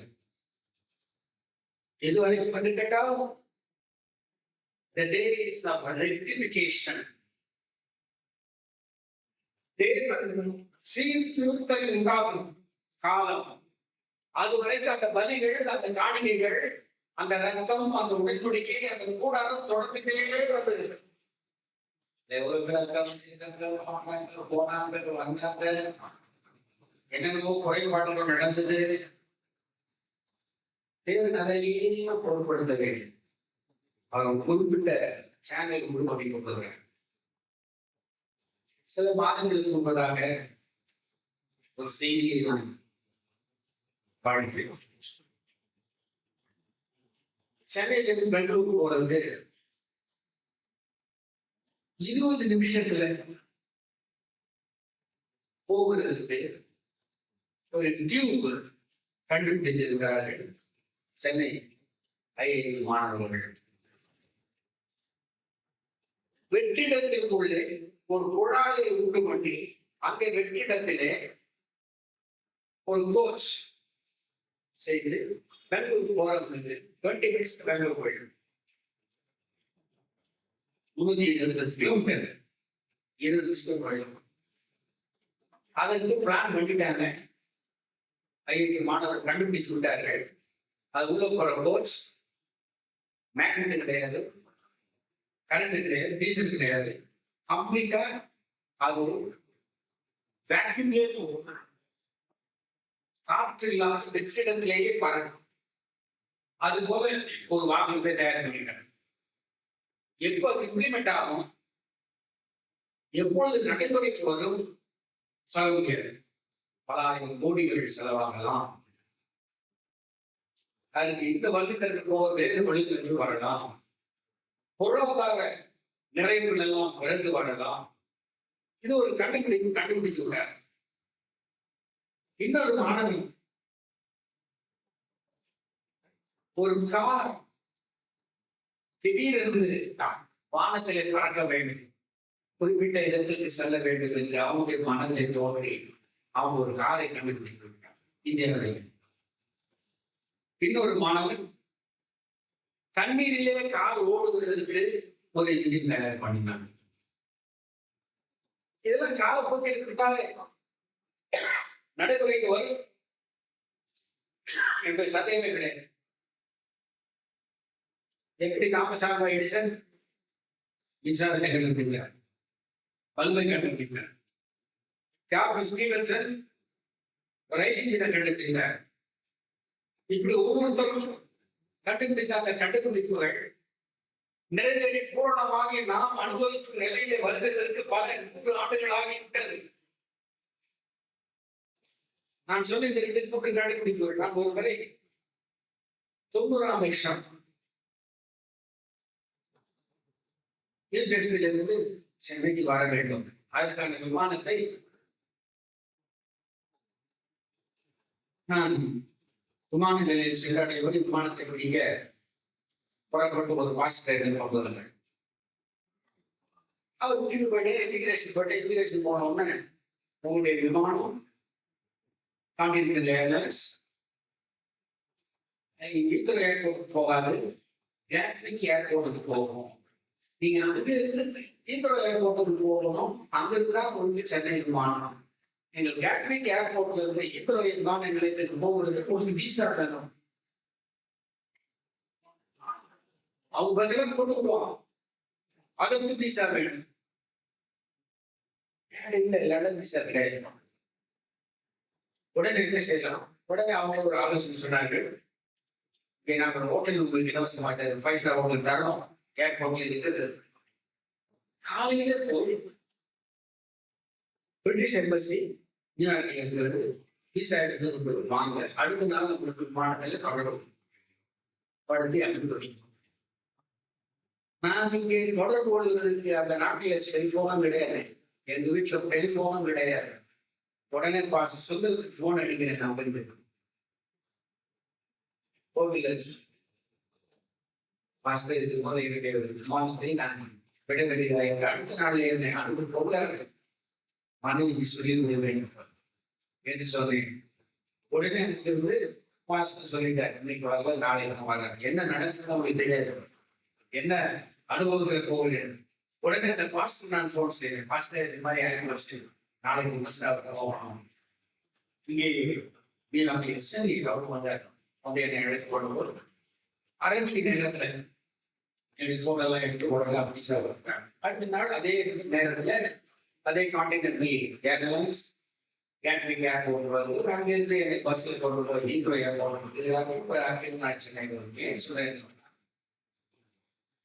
எதுவரைக்கும் பண்ணி கேட்டால் the days of rectification, சீர்திருத்தல் உண்டாகும் காலம், அதுவரைக்கும் அந்த பலிகள், அந்த காணிக்கைகள், அந்த ரத்தம், அந்த உடன்படிக்கை, அந்த கூடாரம் தொடர்ந்துட்டே வந்தது. போனாங்க, வந்தாங்க, என்னென்னவோ குறைபாடுகள் நடந்தது. தேவன் அதையே பொருட்படுத்த வேண்டும். அவர் குறிப்பிட்ட சேனல் முழுவதை கொண்டிருக்கிறார். சில மாதங்களுக்கு முன்பதாக ஒரு செய்தியை நான் வாழ்க்கிறோம். சென்னையிலிருந்து பெங்களூருக்கு போறது 20 நிமிஷத்துல போகிறதுக்கு ஒரு டியூப் கண்டுபிடித்திருக்கிறார்கள் சென்னை ஐஐடி மாணவர்கள். வெற்றிடத்திற்குள்ளே ஒரு குழாயை உண்டு பண்ணி அந்த வெற்றிடத்திலே ஒரு கோச் செய்து பெங்களூர் போறது 20 மினிட்ஸ் பெங்களூர் போயிடும். 120 கிலோமீட்டர் 20 நிமிஷம் போயிடும். அதற்கு பிளான் பண்ணிட்டாங்க. ஐஐடி மாணவர்கள் கண்டுபிடித்து விட்டார்கள். அது உள்ள போற கோச் மேக்னெட் கிடையாது, கரண்ட் கிடையாது, டீசல் கிடையாது, கம்ப்ளீட்டா அது வேக்யூம்லேயே போகும். காற்று இல்லாத வெற்றிடத்திலேயே பறக்கும். அது போல ஒரு வாகனத்தை தயார் பண்ணிட்டாங்க. எப்போ அது இம்ப்ளிமெண்ட் ஆகும், எப்பொழுது நடைமுறைக்கு வரும் சொல்ல முடியாது. பல ஆயிரம் கோடிகள் செலவாகலாம். அதுக்கு இந்த வல்லுநருக்கு வேறு வல்லுநர்கள் வரலாம். பொருளாதார நிறைவுகள் எல்லாம் விரைந்து வரலாம். இது ஒரு கண்டுபிடித்துள்ளார். இன்னொரு மாணவன் ஒரு கார் திடீரென்று வானத்திலே பறக்க வேண்டும், குறிப்பிட்ட இடத்துக்கு செல்ல வேண்டும் என்று அவனுடைய மனதிலே தோன்றி அவன் ஒரு காரை கண்டுபிடித்திருக்கிறான் இந்தியாவில். இன்னொரு மாணவன் தண்ணீரிலே கார் ஓடுவதற்கு ஒரு இன்ஜின் தயார் பண்ணினாங்க. இதெல்லாம் காலப்போக்கில் இருக்காலே நடைமுறைக்கு வரும் என்ற சந்தேகமே கிடையாது. எப்படி தாமஸ் ஆல்வா எடிசன் மின்சாரத்தை கண்டுபிடிக்கிறார், பல்பை கண்டுபிடிக்கிறார். சார்லஸ் ஸ்டீவன்சன் ரயில் இன்ஜினை கண்டுபிடிக்கிறார். இப்படி ஒவ்வொருத்தரும் கண்டுபிடித்த அந்த கண்டுபிடிப்புகள் நிறைவேறி பூரணமாக நாம் அனுபவிக்கும் நிலையிலே வருவதற்கு பல 3 ஆண்டுகள் ஆகிவிட்டது. நான் சொன்ன இந்த 2 கண்டுபிடிப்புகள் நான் ஒரு முறை 90ஆம் வருஷம் நியூஜெர்சியிலிருந்து சென்னைக்கு வர வேண்டும். அதற்கான விமானத்தை நான் விமான நிலையம் சென்றடைவது விமானத்தை பிடிக்க புறப்பட்டு ஒரு பாஸ்போர்ட் கொண்டு வந்தேன். அவர் வீட்டு போயிட்டு இமிகிரேஷன் போன உடனே உங்களுடைய விமானம் கான்டினென்டல் ஏர்லைன்ஸ் ஈத்தர் ஏர்போர்ட்டுக்கு போகாது, கேட்விக் ஏர்போர்ட்டுக்கு போகணும். நீங்க அங்கிருந்து ஈத்தர் ஏர்போர்ட்டுக்கு போகணும், அங்கிருந்து தான் உங்களுக்கு சென்னை விமானம். நீங்கள் கேட்விக் ஏர்போர்ட்ல இருந்து ஈத்தர் விமான நிலையத்துக்கு போகிறதுக்கு உங்களுக்கு வீசா வேணும். அவங்க பஸ்ல கொண்டு போவாங்க, அதற்கு வீசா வேணும். லண்டன் வீசா கிடையாது. உடனே என்ன செய்யலாம்? உடனே அவங்க ஒரு ஆலோசனை சொன்னார்கள், நாங்கள் ஹோட்டல் உங்களுக்கு இலவசமாக 5 ஸ்டார் ஹோட்டல் தரோம், ஏர்போர்ட்ல இருக்குது. காலையில போய் பிரிட்டிஷ் எம்பசி நியூயார்க்ல இருக்கிறது வீசா எடுத்து வாங்க, அடுத்த நாள் உங்களுக்கு விமானத்தில் தொடரும் படுத்தி அனுப்பி. நான் இங்கே தொடர்பு கொள்வதற்கு அந்த நாட்டில் செல்போனும் கிடையாது, எங்க வீட்டுல டெலிபோனும் கிடையாது. உடனே சொந்தத்துக்கு போன் அடிக்கிறேன். நான் வந்து பாஸ்போர்ட் இதுக்கு போல என்னுடைய விமானத்தை நான் விட வேண்டியதாக அடுத்த நாளில் இருந்தேன். அனுப்பி போகல மனைவி சொல்லிவிடுவேன் என்று சொன்னேன். உடனே இருந்து பாஸ்போர்ட் சொல்லிட்டார், இன்னைக்கு வரல நாளைக்கு வர. என்ன நடக்குது அவங்களுக்கு தெரியாது, என்ன அனுபவத்தில் போகிறேன். உடனே அந்த பாஸ்டர் நான் ஃபோன் செய்தேன், பாஸ்டர் இது மாதிரி எனக்கு வச்சு நாளைக்கு பஸ் போகணும் இங்கே நீ சரி அவர் வந்தார். வந்து என்னை எடுத்து கொண்டு போது 1/2 மணி நேரத்தில் எனக்கு ஃபோன் எல்லாம் எடுத்து போடுங்க பீஸா வருவாங்க. அடுத்த நாள் அதே நேரத்தில் அதே கான்டினென்டல் ஏர்லைன்ஸ் கேட்விக் ஏர்போர்ட் வருவது, அங்கிருந்து என்னை பஸ்ஸில் கொண்டு போய் ஈத்ரோ ஏர்போர்ட் அங்கிருந்து நான் சென்னை வருவேன் சொல்றேன்.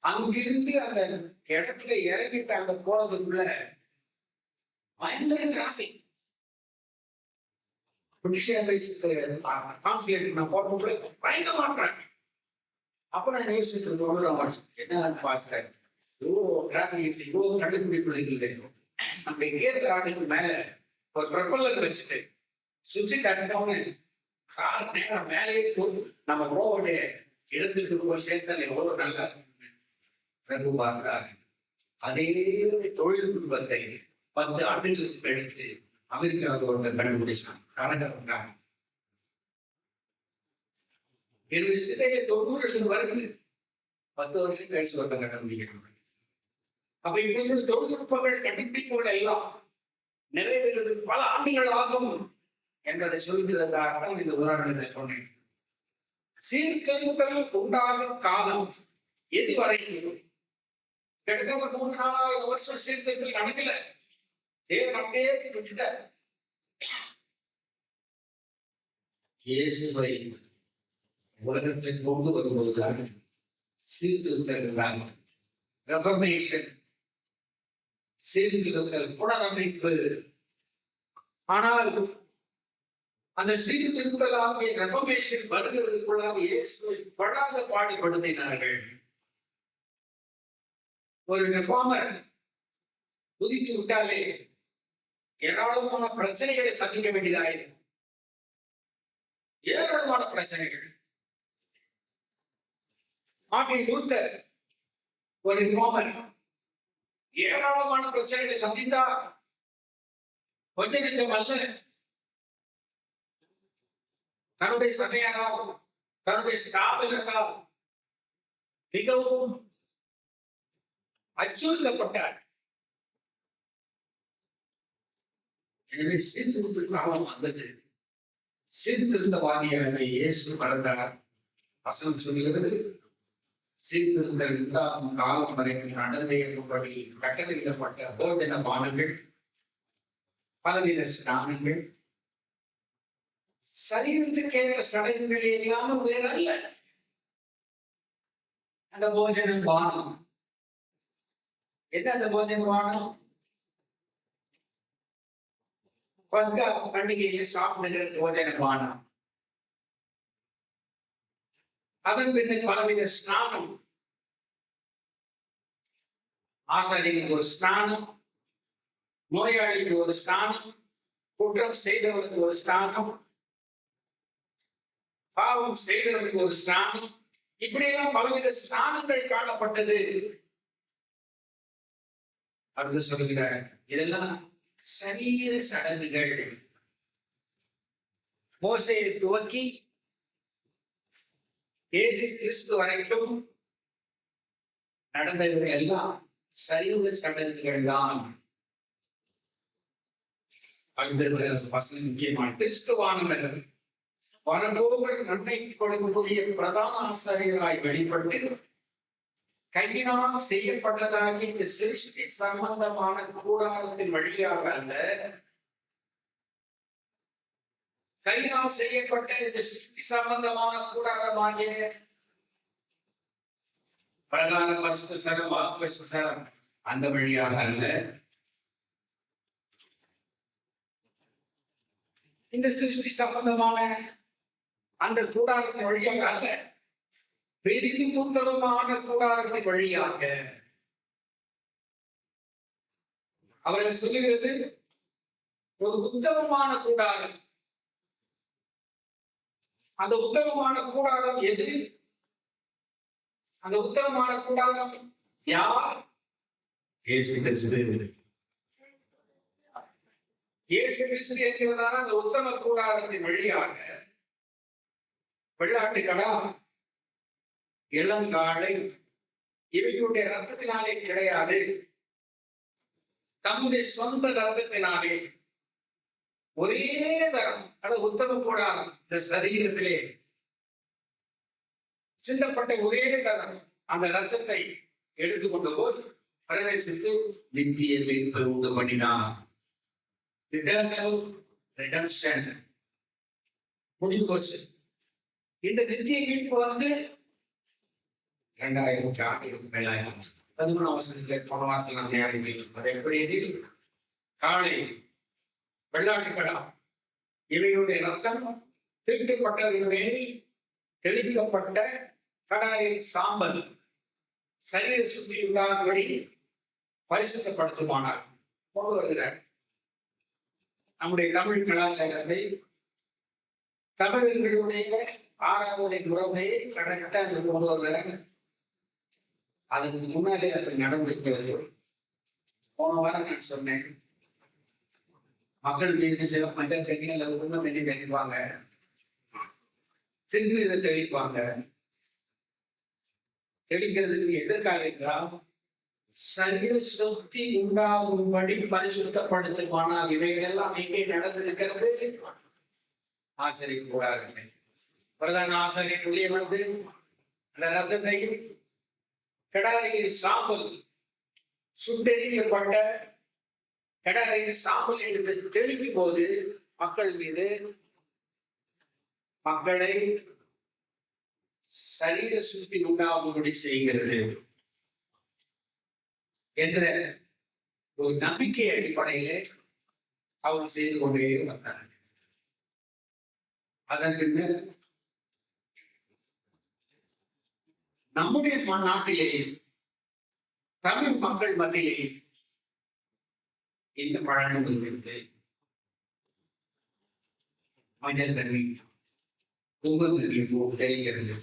அங்கிருந்து அந்த இடத்துல இறங்கிட்டு அங்க போறதுக்குள்ள பயங்கர டிராபிக். பயங்கரமா டிராபிக். அப்ப நான் யோசிச்சுட்டு என்ன பாஸ்டர் டிராபிக் இவ்வளவு கண்டுபிடிப்பு இருக்குது. நம்ம ஏற்காடுக்கு மேல ஒரு ப்ரொப்பல்லர் வச்சுட்டு சுவிட்சு கட்டினோன்னு கார் நேரம் மேலேயே போய் நம்ம போக வேண்டிய இடத்துக்கு போய் சேர்த்தால் எவ்வளவு நல்லா பிரபு பார்க்கிறார். அதே தொழில்நுட்பத்தை 10 ஆண்டுகளுக்கு எடுத்து அமெரிக்காவுக்கு ஒருத்தர் கண்டுபிடிச்சான். கனடாங்க என்னுடைய சிலையில 90 வருஷம் வருது, 10 வருஷம் கழிச்சு ஒருத்தர் கண்டுபிடிக்கிறாங்க. அப்ப இப்போது தொழில்நுட்பங்கள் கண்டுபிடிப்புகள் எல்லாம் நிறைவேறுவதற்கு பல ஆண்டுகள் ஆகும் என்பதை சொல்கிறதாக இந்த உதாரணத்தை சொன்னேன். சீர்திருத்தல் உண்டாகும் காலம் எது வரைக்கும்? கிட்டத்தட்ட 3,000-4,000 வருஷம் சீர்திருத்தல் நடக்கல. தேவன் அப்படியே விட்டுட்டார். இயேசுவை உலகத்தை கொண்டு வருவதுதான் சீர்திருத்தல், ரெஃபர்மேஷன், சீர்திருத்தல், புனரமைப்பு. ஆனால் அந்த சீர்திருத்தலாகிய ரெஃபர்மேஷன் வருகிறதுக்குள்ளாக இயேசுவை படாத பாடுபடுத்தினார்கள். ஒரு ரெஃபார்மர் புதித்து விட்டாலே ஏராளமான பிரச்சனைகளை சந்திக்க வேண்டியதாயிரும். ஏராளமான பிரச்சனைகள். மார்ட்டின் லூத்தர் ஒரு ரிஃபார்மர் ஏராளமான பிரச்சனைகளை சந்தித்தார். கொஞ்ச நெஞ்சம் அல்ல. தன்னுடைய சபையாரால், தன்னுடைய ஸ்தாபனத்தால் மிகவும் அச்சுறுத்தப்பட்டார். எனவே சீர்திருத்த காலம் வந்தது. சீர்திருத்தவாதியாக இயேசு வளர்ந்தார். வசனம் சொல்கிறது, சீர்திருத்தம் உண்டாகும் காலம் வரைக்கும் நடந்தேறும்படி கட்டளையிடப்பட்ட போஜன பானங்கள், பலவித ஸ்நானங்கள், சரீரத்துக்கேற்ற சடங்குகள் எல்லாம் வேறல்ல. அந்த போஜன பானம் என்ன? அந்த போஜன பானம் பஸ்கா பண்டிகையில சாப்பிடுகிற போஜன பானம். அதன் பின்னர் பலவித ஸ்நானம். ஆசாரியனுக்கு ஒரு ஸ்நானம், நோயாளிக்கு ஒரு ஸ்நானம், குற்றம் செய்தவனுக்கு ஒரு ஸ்நானம், பாவம் செய்தவனுக்கு ஒரு ஸ்நானம். இப்படியெல்லாம் பலவித ஸ்நானங்கள் காணப்பட்டது. அது சொல்கிறார், இதெல்லாம் சரீர சடங்குகள். மோசேயை துவக்கி இயேசு கிறிஸ்து வரைக்கும் நடந்தவர்கள் எல்லாம் சரீர சடங்குகள் தான். அந்த வசனம் முக்கியமான கிறிஸ்துவானவர் வரப்போவர் நன்மை கொடுக்கக்கூடிய பிரதான ஆசாரியராய் வெளிப்பட்டு கையினால் செய்யப்பட்டதாகி இந்த சிருஷ்டி சம்பந்தமான கூடாரத்தின் வழியாக அல்ல, கையினால் செய்யப்பட்ட இந்த சிருஷ்டி சம்பந்தமான கூடாரமாகிய பிரதான பரிசுத்த சரம் அந்த வழியாக அல்ல, இந்த சிருஷ்டி சம்பந்தமான அந்த கூடாரத்தின் வழியாக அல்ல, பெரிது புத்தகமான கூடாரத்தின் வழியாக. அவர்கள் சொல்லுகிறது ஒரு உத்தமமான கூடாரம். அந்த உத்தமமான கூடாரம் எது? அந்த உத்தமமான கூடாரம் யார்? இயேசு கிறிஸ்து. இயேசு கிறிஸ்து என்கிறதான அந்த உத்தம கூடாரத்தின் வழியாக வெள்ளாட்டுக்கடா, இளங்காளை இவைகளுடைய ரத்தத்தினாலே கிடையாது, தம்முடைய சொந்த ரத்தத்தினாலே ஒரே தரம், அது உத்தம கூடாரம் இந்த சரீரத்திலே சிந்தப்பட்ட ஒரே தரம் அந்த ரத்தத்தை எடுத்துக்கொண்டு போய் பிரவேசித்து நித்திய மீட்பை உண்டு பண்ணினார். முடிவு போச்சு. இந்த நித்திய மீட்பு 2000 ஆண்டுகளுக்கு மேலாயிரம் 13ஆம் வசனத்திலே போன வாரத்தில் நாம் தியானித்தோம். அது எப்படி எனில், காளை, வெள்ளாட்டுக்கடா இவையுடைய ரத்தம் தீட்டப்பட்டவர்களுடைய தெளிக்கப்பட்ட கடாரின் சாம்பல் சரீர சுத்தி உண்டாகும்படி பரிசுத்தப்படுத்துமானார் கொண்டு வருகிறார். நம்முடைய தமிழ் கலாச்சாரத்தை, தமிழர்களுடைய ஆறாவது முறையை கரெக்டாக கொண்டு வருகிறார். அதுக்கு முன்னாலே அது நடந்திருக்கிறது. போன வாரம் நான் சொன்னேன், மக்கள் மீது மஞ்சள் தண்ணி அல்லது உண்மை தண்ணி தெளிப்பாங்க, திருநீரை தெளிப்பாங்க. தெளிக்கிறதுக்கு எதற்காக என்றால் சரீர சுத்தி உண்டாகும்படி பரிசுத்தப்படுத்துமானால் இவைகள் எல்லாம் எங்கே நடந்திருக்கிறது? ஆசிரியர் கூடாது. பிரதான ஆசிரியர் உள்ளே வந்து அந்த ரத்தத்தையும் கடாரியின் சாம்பல், சுட்டெரிக்கப்பட்ட கடாரியின் சாம்பல் எடுத்து தெளிக்கும் போது மக்கள் மீது, மக்களை சரீர சுத்தி உண்டாகும்படி செய்கிறது என்ற ஒரு நம்பிக்கை அடிப்படையிலே அவங்க செய்து கொண்டே வந்தார்கள். அதன் பின்னர் நம்முடைய நாட்டிலே தமிழ் மக்கள் மத்தியிலே இந்த பழங்கள் இருக்கு. மஞ்சள் தண்ணி, பொங்கல் தண்ணி தெரிகிறது.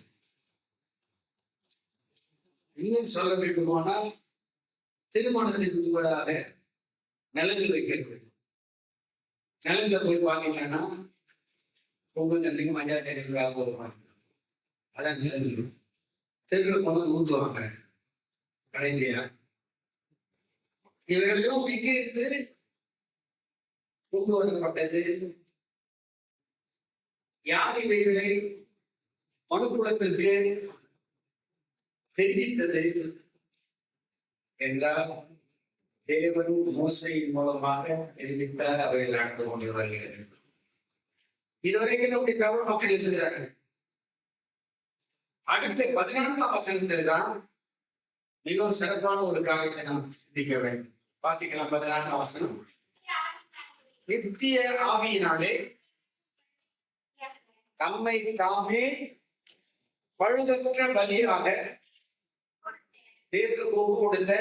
இன்னும் சொல்ல வேண்டுமானால் திருமணத்திற்கு முன்பதாக நிலங்கு வைக்கிறது. நிலங்குல போய் பார்த்தீங்கன்னா பொங்கல் தண்ணிக்கு மஞ்சள் தண்ணி வருவாங்க. அதான் நிலங்கு. தெருவில் கொண்டு ஊத்துவாங்க கடைசியா. இவர்களும் இங்கே இருந்து கொண்டு வரப்பட்டது. யார் இவைகளை மனுக்குலத்திற்கு தெரிவித்தது என்றால் தேவன் மோசையின் மூலமாக தெரிவித்தார். அவைகள் நடந்து கொண்டு வருகிறது. இதுவரைக்கும் நம்முடைய தமிழ் மக்கள் இருக்கிறார்கள். அடுத்த 14ஆம் வசனத்தில் தான் மிகவும் சிறப்பான ஒரு காரியத்தை நாம் சிந்திக்க வேண்டும். வாசிக்கலாம் 14ஆம் வசனம். நித்திய ஆவியினாலே தம்மை தாமே பழுதற்ற பலியாக தேவனுக்கு ஒப்பு கொடுத்த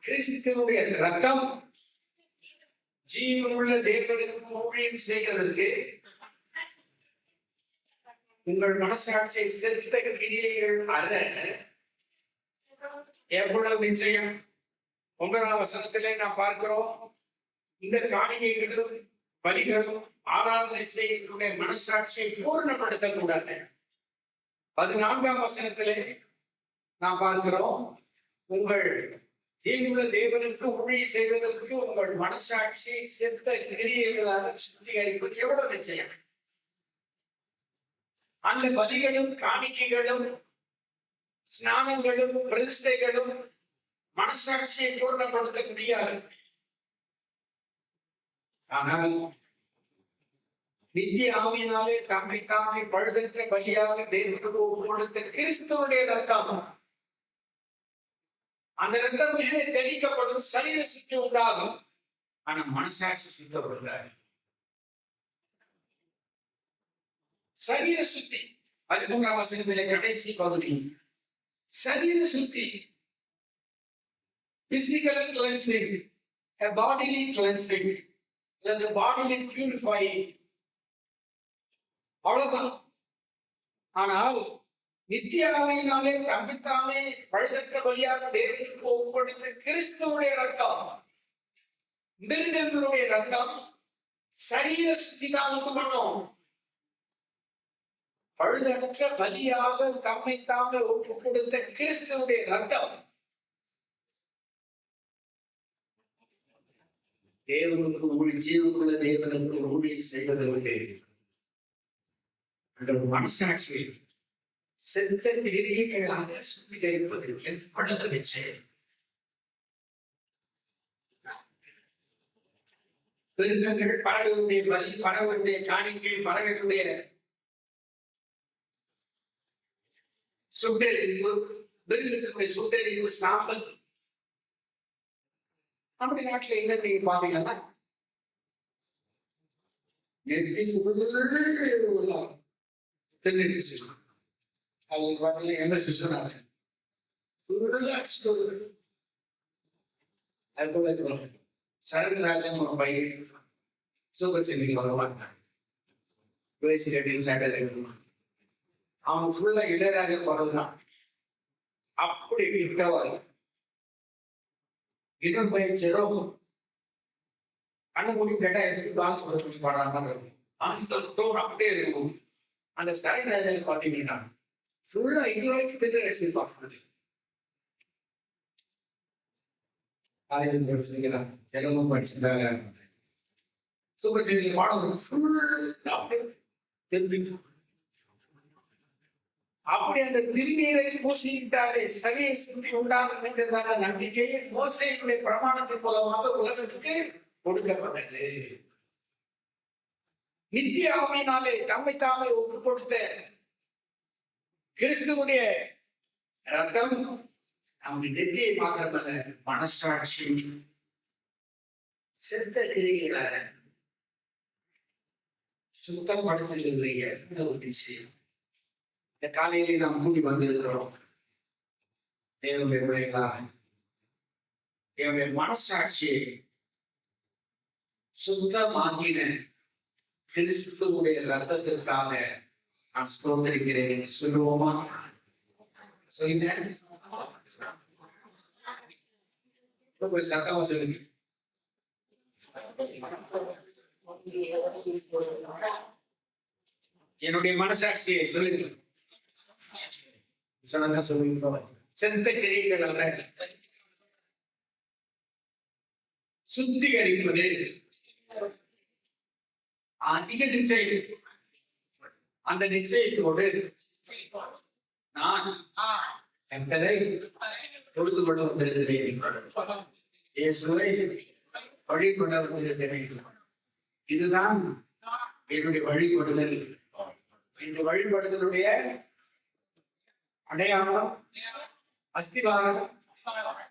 கிறிஸ்துவினுடைய ரத்தம் ஜீவனுள்ள தேவனுக்கு ஊழியம் செய்வதற்கு உங்கள் மனசாட்சியை செலுத்த கிரியைகள் அல்ல. எவ்வளவு நிச்சயம்! 9ஆம் வசனத்திலே நாம் பார்க்கிறோம், இந்த காணிக்கைகளும் பலிகளும் ஆராதனை செய்ய மனசாட்சியை பூர்ணப்படுத்தக்கூடாது. 14ஆம் வசனத்திலே நாம் பார்க்கிறோம், உங்கள் ஜீவனுள்ள தேவனுக்கு ஊழியம் செய்வதற்கு உங்கள் மனசாட்சியை செத்த கிரியைகளாக சுத்திகரிப்பது எவ்வளவு நிச்சயம்! அந்த பலிகளும் காணிக்கைகளும் ஸ்நானங்களும் பிரதிஷ்டைகளும் மனசாட்சியை பூர்ணப்படுத்த முடியாது. ஆனால் நித்திய ஆவியினாலே தம்மை தாமே பழுதற்ற பலியாக தேவனுக்கு ஒப்பு கொடுத்த கிறிஸ்துவுடைய ரத்தம், அந்த ரத்தம் மேலே தெளிக்கப்படும், சரீர சுத்தி உண்டாகும். ஆனா மனசாட்சி சுத்தப்படுத்தாது. சரீர சுத்தி 13ஆம் வசனத்திலே கடைசி பகுதி, சரீர சுத்தி, physical cleansing, a bodily cleansing, the bodily purifying. அவ்வளவுதான். ஆனால் நித்திய ஆவியினாலே தம்மைத்தாமே பழுதற்ற பலியாக தேவனுக்கு ஒப்பு கொடுத்த கிறிஸ்துவுடைய ரத்தம், மிருகங்களுடைய ரத்தம் சரீர சுத்தி தான் உண்டு பண்ணும். பழுதற்ற பலியாக தம்மைத்தாமே ஒப்பு கொடுத்த கிறிஸ்துவுடைய ரத்தம் தேவனுக்கு ஊழியம், ஜீவனுள்ள தேவனுக்கு ஊழியம் செய்வதற்கு அந்த மனசாட்சியை செத்த கிரியைகளாக சுத்திகரிப்பது எவ்வளவு நிச்சயம்! மிருகங்கள், பறவைகளுடைய பலி, பறவைகளுடைய காணிக்கை, பறவைகளுடைய சுட்டெரிப்பு, மிருகத்தினுடைய சுட்டெரிப்பு, சாம்பல். நம்முடைய நாட்டில் எங்க நீங்க பாத்தீங்கன்னா நெத்தி என்ன சிசுனாங்க சரண்ராஜன் ஒரு பையன் சூப்பர் சிங்கிங் வருவாங்க. அவன் ஃபுல்லா இளையராஜா குரல்தான். அப்படி இருக்கவாரு இன்னும் பையன் செரோம் கண்ணு மூடி கேட்டா டான்ஸ் பாடுறாங்க. அந்த டோன் அப்படியே இருக்கும். அந்த சரண்ராஜா பாத்தீங்கன்னா ஃபுல்லா இதுவரைக்கும் திரு அடிச்சிருப்பாங்க. காலையில் படிச்சிருக்கிறாங்க, ஜெகமும் படிச்சிருந்தாங்க. சூப்பர் சிங்கிங் பாடம் ஃபுல்லா அப்படியே திரும்பி அப்படி அந்த திருநீரை பூசிக்கிட்டாலே சரிய சுத்தி உண்டாகும் என்கிறதான நம்பிக்கையை மோசேயுடைய பிரமாணத்தின் மூலமாக உலகத்துக்கு கொடுக்கப்பட்டது. நித்திய ஆவியினாலே தம்மை தாமே ஒப்பு கொடுத்த கிறிஸ்துவுடைய ரத்தம் நம்முடைய நெத்தியை மாத்திரமல்ல, மனசாட்சி செத்த கிரிகளை சுத்தப்படுத்துகிற ஒரு விஷயம். இந்த காலையிலே நாம் கூடி வந்திருக்கிறோம். தேவனுடைய பிள்ளைகளாக என்னுடைய மனசாட்சியை சுத்தமாக்கின கிறிஸ்துவுடைய ரத்தத்திற்காக நான் ஸ்தோத்திரிக்கிறேன். சொல்லுவோமா? சொல்லுங்க, சத்தமா சொல்லுங்க. என்னுடைய மனசாட்சியை சொல்லுங்க. சொல்லுங்க. செத்த கிரியைகள் அல்ல, சுத்திகரிப்பது. அதிக நிச்சயம். அந்த நிச்சயத்தோடு நான் கர்த்தரை தொழுது கொள்ள வந்திருக்கிறேன், இயேசுவை வழிபட வந்திருக்கிறேன். இதுதான் என்னுடைய வழிபடுதல். இந்த வழிபடுதலுடைய அடையாளம், அஸ்திவாரம்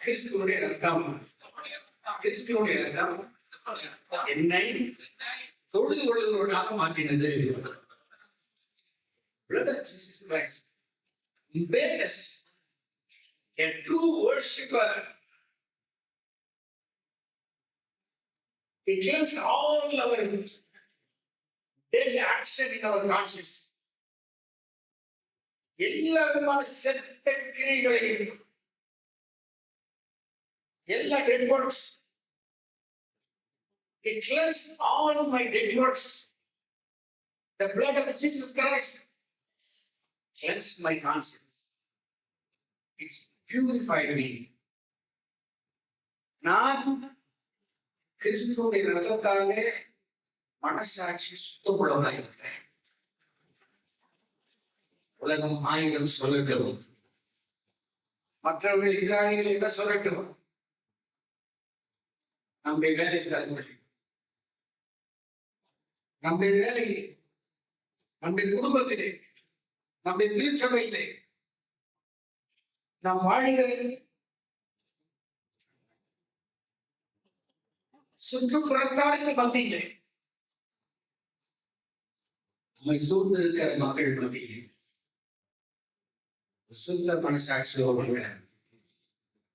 கிறிஸ்துவனுடைய ரத்தம். கிறிஸ்துவனுடைய ரத்தம் என்னை தொழுது கொள்வதற்காக மாற்றினது. Brother Jesus Christ made us a true worshipper. It cleans all our dead action in our conscience. எல்லா விதமான செத்த கிரியைகளையும், எல்லா dead works, it cleans all my dead works. The blood of Jesus Christ cleansed my conscience. It's purified me. நான் கிறிஸ்துவின் ரத்தத்தாலே மனசாட்சி சுத்தமுள்ளவனாக இருக்கிறேன். உலகம் 1000 சொல்லட்டும், மற்றவர்கள் எதிராளிகள் என்ன சொல்லட்டும், நம்முடைய வேலை செய்ய, நம்முடைய வேலையிலே, நம்முடைய குடும்பத்திலே, நம்முடைய திருச்சபையிலே, நாம் வாழ்கிற சுற்றுப்புறத்தாருக்கு மத்தியிலே, நம்மை சூழ்ந்திருக்கிற மக்கள் மத்தியிலே சுத்த மனசாட்சியோடு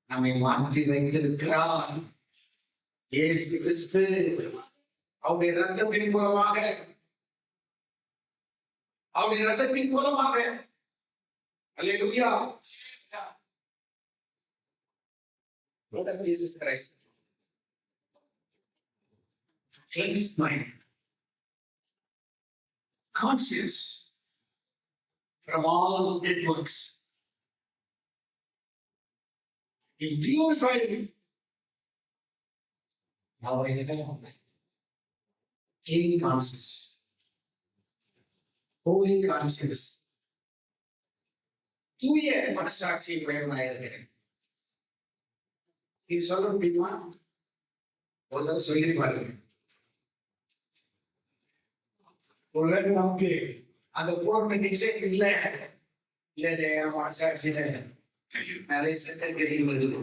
நம்மை மாற்றி வைத்திருக்கிறார் இயேசு கிறிஸ்து. அவருடைய ரத்தத்தின் மூலமாக, அவருடைய ரத்தத்தின் மூலமாக, அல்லேலூயா, Lord of Jesus Christ cleansed my conscience from all dead works. He purified me. Now I have a clean conscience, holy conscience. தூய மனசாட்சி உடையவனாக இருக்கிறேன். நீ சொல்ல முடியுமா? ஒரு தடவை சொல்லி பாருங்க. ஒரு நமக்கு அந்த போட்ட நிச்சயம் இல்லை, மனசாட்சியில நிறைய செத்தகிரியும் இருக்குது.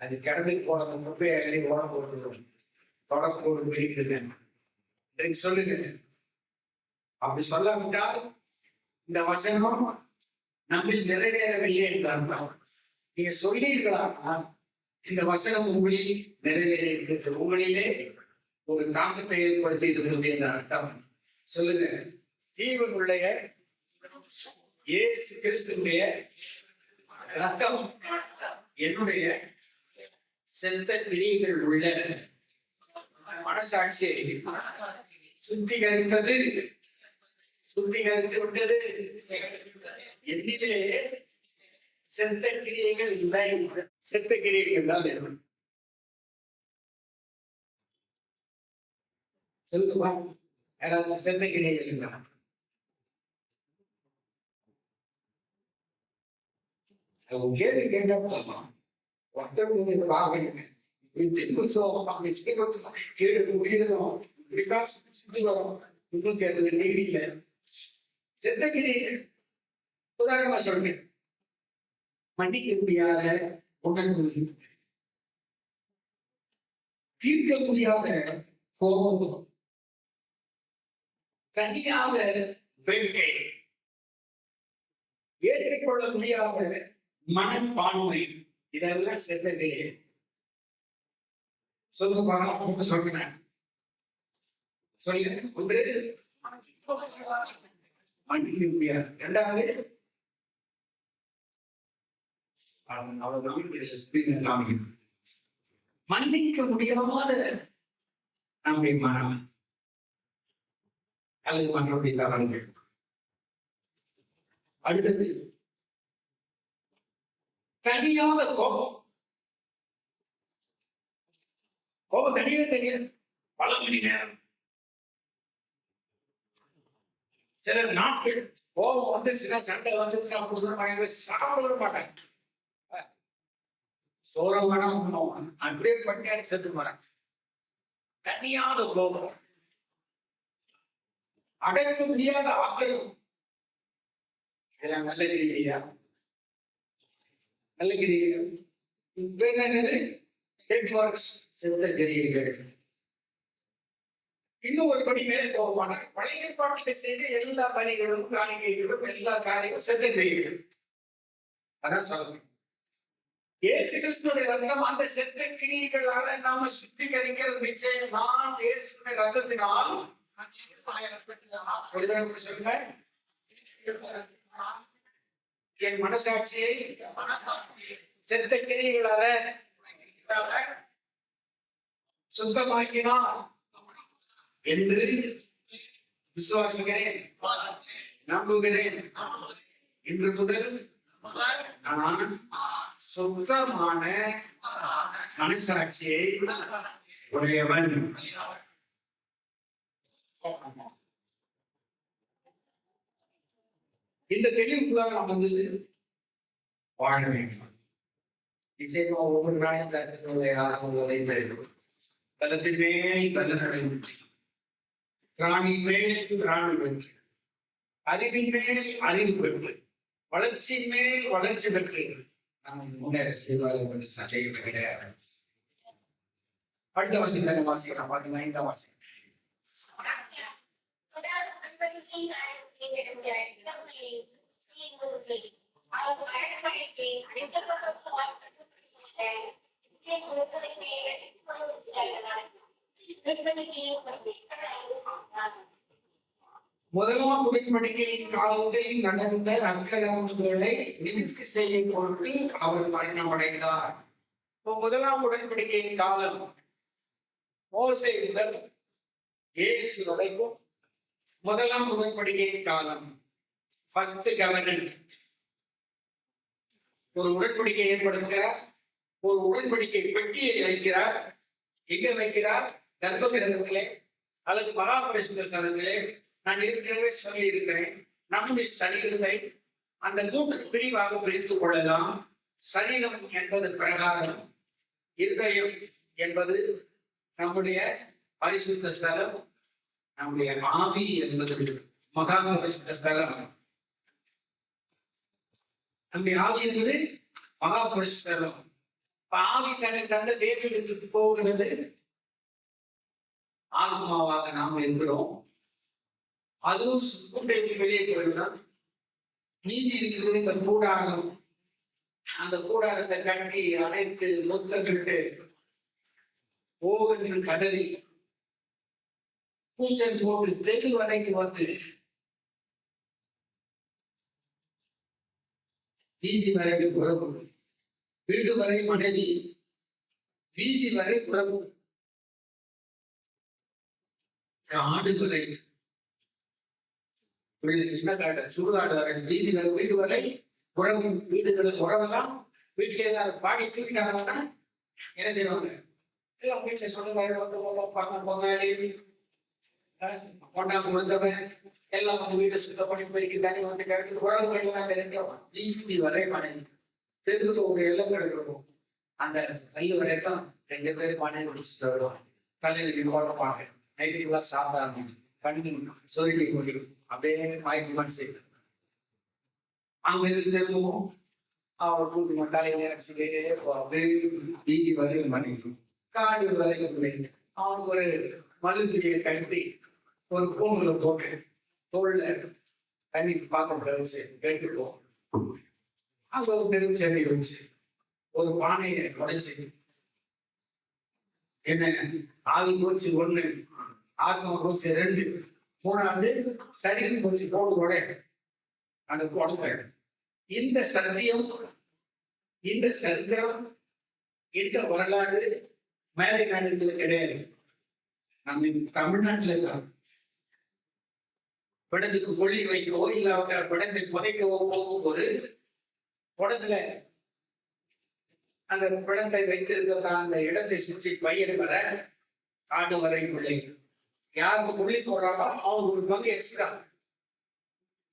அது கடந்து போனது முப்பே ஓட போடுறோம், தொடர்போடு பிடிக்குது சொல்லுங்க. அப்படி சொல்லாவிட்டால் இந்த வசனம் நம்மில் நிறைவேறவில்லை என்று அர்த்தம். நீங்க சொல்லீர்களா? இந்த வசனம் உங்களில் நிறைவேற இருக்கிறது, உங்களிலே ஒரு தாக்கத்தை ஏற்படுத்தி இருக்கிறது என்ற அர்த்தம். சொல்லுங்க. ஜீவனுடைய இயேசு கிறிஸ்துடைய ரத்தம் என்னுடைய செத்த கிரியைகள் உள்ள மனசாட்சியை சுத்திகரித்தது, சுத்திகரித்து விட்டது. என்னிலே செத்த கிரியைகள் இல்லை. செத்த கிரியைகள் தான் என்ன சொல்லுமா? யாராச்சும் செத்த கிரியைகள் இல்லை? கேள்வி கேட்டா ஒருத்தர் பாக்கணும், செத்த கிரியைகள். உதாரணமா சொல்றேன், மன்னிக்க முடியாத உணர்வு, தீர்க்க முடியாத கோபம், தனியாத வேட்கை, ஏற்றுக்கொள்ள முடியாத மனப்பான்மை, இதெல்லாம் செத்ததே. சொல்லுங்க சொல்றேன். சொல்லுங்க. ஒன்று மன்னிக்க முடியாது. இரண்டாவது மன்னிக்க முடியாத நம்முடைய மனம் அல்லது மன்னுடைய தவறுகள். அடுத்தது தனியாத கோபம். கோபம் தனியவே தெரியாது. பல மணி நேரம், சில நாட்கள் கோபம் வந்துச்சுன்னா, சண்டை வந்துச்சுன்னா புருஷன் சாப்பிட மாட்டாங்க. சோற வேணாம் அப்படியே பண்ணியாரு செத்து போறேன். தனியாத கோபம், அடக்க முடியாத ஆத்திரம். இதெல்லாம் நல்ல கிரியா, நல்ல கிரியா. சித்த கிரியைகள். இன்னும் ஒரு படி மேலே போவானார். பழைய ஏற்பாட்டில் செய்த எல்லா பணிகளும் காணிக்கைகளும் எல்லா காரியங்களும் சித்த கிரியைகள். அதான் சொல்லணும். இயேசு கிறிஸ்துவின் ரத்தம் அந்த சித்த கிரியைகளால நாம சுத்திகரிக்கிறது நிச்சயம். நான் இயேசுவின் ரத்தத்தினால் சொல்லுங்க, என் மனசாட்சியை சித்த கிரியைகளால சுத்தமாக்கினார் என்று விசுவாசிக்கிறேன், நம்புகிறேன். இன்று முதல் நான் சுத்தமான மனசாட்சியை உடையவன். இந்த தெளிவுக்குள்ள நாம் வந்து வாழ வேண்டும். நிச்சயமா ஒவ்வொரு நாளும் பலத்தின் மேல் பலனடைந்து, திராணி மேல் திராணி வென்று, அறிவின் மேல் அறிவு பெற்று, வளர்ச்சியின் மேல் வளர்ச்சி பெற்று நம்ம முன்னேற செய்வார்கள் சந்தேகம் கிடையாது. அடுத்த வாசிக்க வாசிக்கலாம். பாத்தீங்கன்னா 5ஆம் வாசிக்க. முதலாம் உடன்படிக்கையின் காலத்தில் நடந்த அக்கிரமங்களை நிவர்த்தி செய்யும் பொருட்டு அவர் மரணமடைந்தார். முதலாம் உடன்படிக்கையின் காலம் மோசே முதல் இயேசு வரைக்கும் முதலாம் உடன்படிக்கையின் காலம். ஃபர்ஸ்ட் கவர்னன்ட். ஒரு உடன்படிக்கை ஏற்படுத்துகிறார், ஒரு உடன்படிக்கை பெட்டியை வைக்கிறார். எங்க வைக்கிறார்? கர்ப்ப கிரகத்திலே அல்லது மகாபரிசுத்த ஸ்தலத்திலே. நான் ஏற்கனவே சொல்லி இருக்கிறேன், நம்முடைய சரீரத்தை அந்த 3 பிரிவாக பிரித்துக் கொள்ளலாம். சரீரம் என்பது பிரகாரம், இருதயம் என்பது நம்முடைய பரிசுத்த ஸ்தலம், நம்முடைய ஆவி என்பது மகாபரிசுத்த ஸ்தலம். நம்முடைய ஆவி என்பது மகாபரிசுத்த ஸ்தலம். ஆவி தன்னை தந்த தேவனுக்கு போகிறது. ஆத்மாவாக நாம் இருக்கிறோம். அதுவும் கூட்டைக்கு வெளியே போய்விடும். நீதி இருக்கிறது இந்த கூடாரம். அந்த கூடாரத்தை கட்டி அனைத்து முத்தமிட்டு ஓவென்று கதறி கூச்சல் போட்டு தெரு வரைக்கு வந்து வீதி வரை உறவு, வீடு வரை மனைவி, வீதி வரை உறவு, காடு வரை சுடுகாடு வரை, வீதி வரை, வீடு வரை உறவு. வீடுகள் உறவெல்லாம் வீட்டுல ஏதாவது பாடி தூக்கிட்டாங்கன்னா என்ன செய்வாங்க? எல்லாம் வீட்டுல சொல்லுங்க, பொண்ணா கொடுத்தவன் எல்லாம் வந்து வீட்டை சுத்தம் பண்ணி போய்க்கு தனி வந்து கேட்டு உறவுகள் எல்லாம் தெரிஞ்சவன். வீதி வரை மனைவி, தெருவுக்கு ஒரு எல்லாம் இருக்கும். அந்த கல்லு வரைக்கும் 2 பேரும் மனைவி முடிச்சுட்டு வருவாங்க. தலைவிக்கு போடுறப்பாங்க. நைட்டுலாம் சாப்பிடாம கண்ணு சொல்லி கொண்டு அப்படியே மயக்கமான செய்து அங்க திரும்பவும் அவர் கூட்டு தலையில அடிச்சுட்டே அப்படியே வீதி வரை மனைவி, காடு வரை பிள்ளைங்க. அவனுக்கு ஒரு மல்லுத்துணியை கட்டி ஒரு கூண்டுல போட்டு தோல்ல தண்ணி பாத்திரம் கழிச்சு எடுத்துக்குவோம். அங்க ஒரு நெருப்பு செடி வச்சு ஒரு பானையை உடைச்சு, என்ன ஆவி போச்சு 1, ஆத்மா போச்சு 2, 3வது சரீரம் போச்சு 3 கூட அந்த குழந்தை. இந்த சத்தியம், இந்த சரித்திரம், இந்த வரலாறு மேலை நாடுகள் கிடையாது. நம்ம தமிழ்நாட்டில் இருக்காங்க. படத்துக்கு கொள்ளி வைக்கவோ இல்லாவிட்ட படத்தை புதைக்கவோ போகும்போது படத்துல அந்த பிணத்தை வைத்திருக்கிற அந்த இடத்தை சுற்றி பயிர் வர காடு வரை பிள்ளை யாருக்கு புள்ளி போடுறாங்களோ அவங்க ஒரு பங்கு எக்ஸ்ட்ரா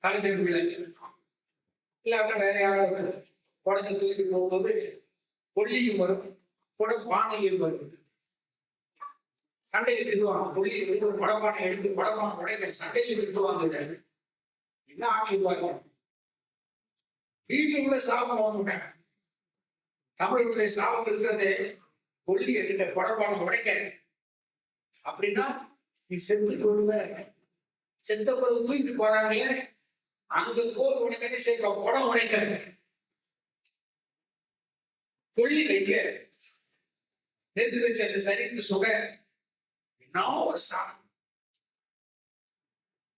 தலைச்சல் பிள்ளை இல்லாட்ட வேற யாராவது குடத்தை தூக்கி போகும்போது கொல்லியும் வரும் குட பானையும் வரும். சண்டையில் திட்டுவாங்க. கொல்லி ஒரு குடப்பானை எடுத்து குடப்பானை உடைக்க சண்டையில் திட்டுவாங்க. என்ன ஆக்கிடுவாங்க. வீட்டுக்குள்ள சாபம் வாங்க. தமிழுடைய சாபம் இருக்கிறது கொல்லி எடுக்க குடப்பானை உடைக்க. அப்படின்னா நீ செத்து கொள்வ. செத்த பிறகு தூக்கிட்டு போறாங்க. அங்க போர் உடைக்க சேர்க்க குடம் உடைக்க கொல்லி வைக்க நெருப்பு வச்சு சரித்து சுக என்ன ஒரு சாதம்.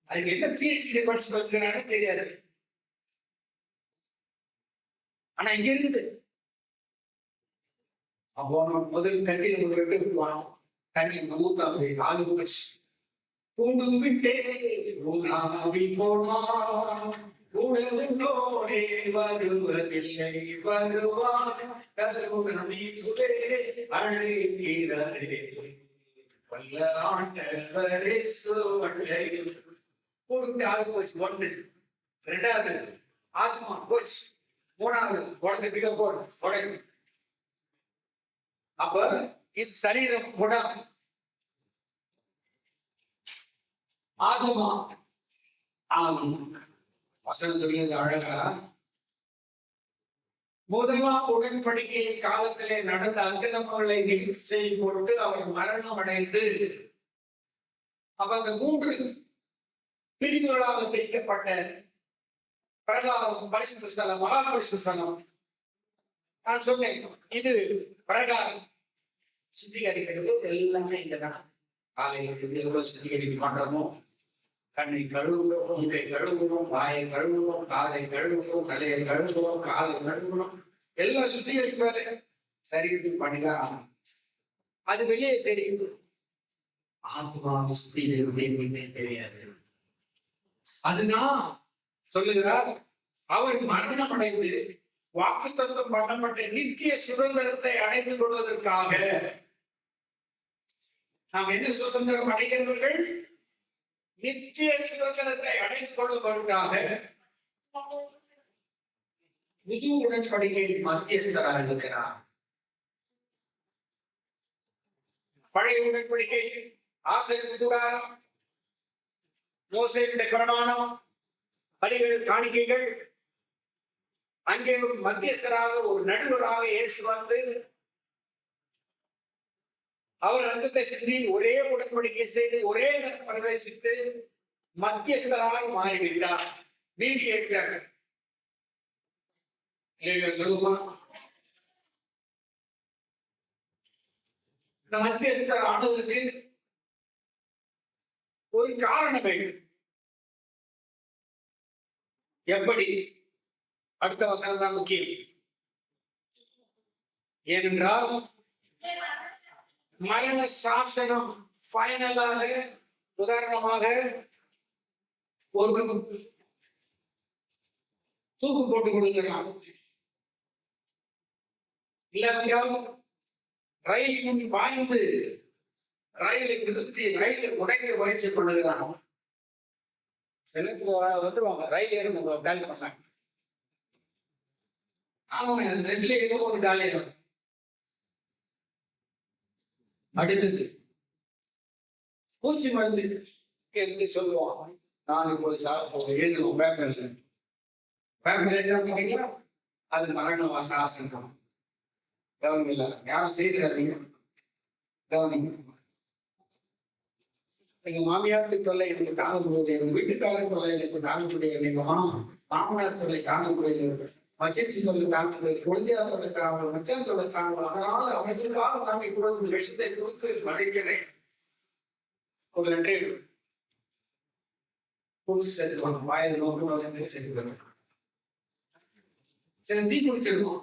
அதுக்கு என்ன பிஹெச்டி படிச்சு வைக்கிறான்னு தெரியாது. ஆனா இங்க இருக்குது. அப்போ முதல் கஞ்சியில் ஒரு வெட்டு விட்டுவாங்க. தண்ணி ஊத்தாங்க ஆளு போச்சு. கூடு விட்டே போனா உணவுண்டோடே வருவதில்லை வருவார் கருணமிதுவே அழைக்கிறே வல்ல ஆண்டவரே சோழை. கூடுங்க ஆளு போச்சு. ஒன்று. ரெண்டாவது ஆத்மா போச்சு. மூணாவது உடம்பு பிக போடு உடையும். அப்ப இது சரீரம் குணம். ஆத்மா ஆகும். வசனம் சொல்லியது அழகா. முதலாம் உடன்படிக்கையின் காலத்திலே நடந்த அங்கதமங்களை செய்து கொண்டு அவர் மரணம் அடைந்து அப்ப அந்த 3 பிரிவுகளாக பிரிக்கப்பட்ட பிரகாரம் பரிசுத்த ஸ்தலம் மகா பரிசுத்த ஸ்தலம். நான் சொன்னேன் இது பிரகாரம் சுத்திகரிக்கிறது எல்லாமே இங்கதான். காலையில் எவ்வளவு சுத்திகரிக்க மாட்டோமோ கண்ணை கழுவுகிறோம், மூக்கை கழுவுகிறோம், வாயை கழுவுகிறோம், காலை கழுவுகிறோம், தலையை கழுவுகிறோம், காலை கழுவுகிறோம். எல்லாம் சுத்திகரிப்பாரு. சரீரத்துக்கு பண்ணிதான் அது வெளியே தெரியும். ஆத்மாவை சுத்திகரிப்பே தெரியாது. அதுதான் சொல்லுகிறார். அவர் மரணம் அடைந்து வாக்குத்தத்தம் பண்ணப்பட்ட நித்திய சுதந்திரத்தை அடைந்து கொள்வதற்காக நாம் என்ன சுதந்திரம் அடைகிறவர்கள்? நித்திய சுதந்திரத்தை அடைந்து கொள்வதற்காக புது உடன்படிக்கையில் மத்தியஸ்தராக இருக்கிறார். பழைய உடன்படிக்கை ஆசரிப்பு கூடாரம், மோசேயுடைய பிரமாணம், பலிகள், காணிக்கைகள். அங்கே மத்தியஸ்தராக ஒரு நடுவராக இயேசு வந்து அவர் ரத்தத்தை சிந்தி ஒரே உடன்படிக்கை செய்து ஒரே பிரவேசித்து மத்தியஸ்தராக மாறிவிட்டார். மீடியேட்டர் சொல்லுமா? இந்த மத்தியஸ்தர் ஆனதற்கு ஒரு காரணம் வேண்டும். எப்படி? அடுத்த வசனம் தான் முக்கியம். ஏனென்றால் மரண சாசனம் ஃபைனலாக, உதாரணமாக ஒரு தூக்கு போட்டுக் கொள்கிறார். இல்லாவிட்டால் ரயில் முன் பாய்ந்து ரயிலை நிறுத்தி ரயிலை உடைக்க முயற்சி பண்ணுகிறான். வந்துருவாங்க. ரயில் ஏறும் காலி பண்ணாங்க. ஆமா, 2 ஏதோ ஒரு காலி ஏறும். அடுத்தது பூச்சி மருந்து என்று சொல்லுவாங்க. நான் இப்போது எழுதுவோம் பேப்பர். அது மரண சாசனம். கவனிங்க, யாரும் செய்கிறாதீங்க. கவனிங்க. எங்க மாமியாருக்கு தொல்லை எனக்கு தாங்க முடியாது, எங்க வீட்டுக்காரர் தொல்லை எனக்கு தாங்க முடியாது, எங்க மாமனார் தொல்லை தாங்க முடியாது, மச்சிச்சி தொல்லை தாங்க முடியாது, குழந்தையார் தொல்லை தாங்க, மச்சான் தொல்லை தாங்க. அதனால் அவர்களுக்காக தாங்க இப்பொழுது விஷத்தை கொடுத்து மறைக்கிறேன். ஒரு நன்றி புதுசு செலுத்துவாங்க. வாயில் நோக்கு செலுத்துவாங்க. சில தீ குளிச்சிருக்கோம்.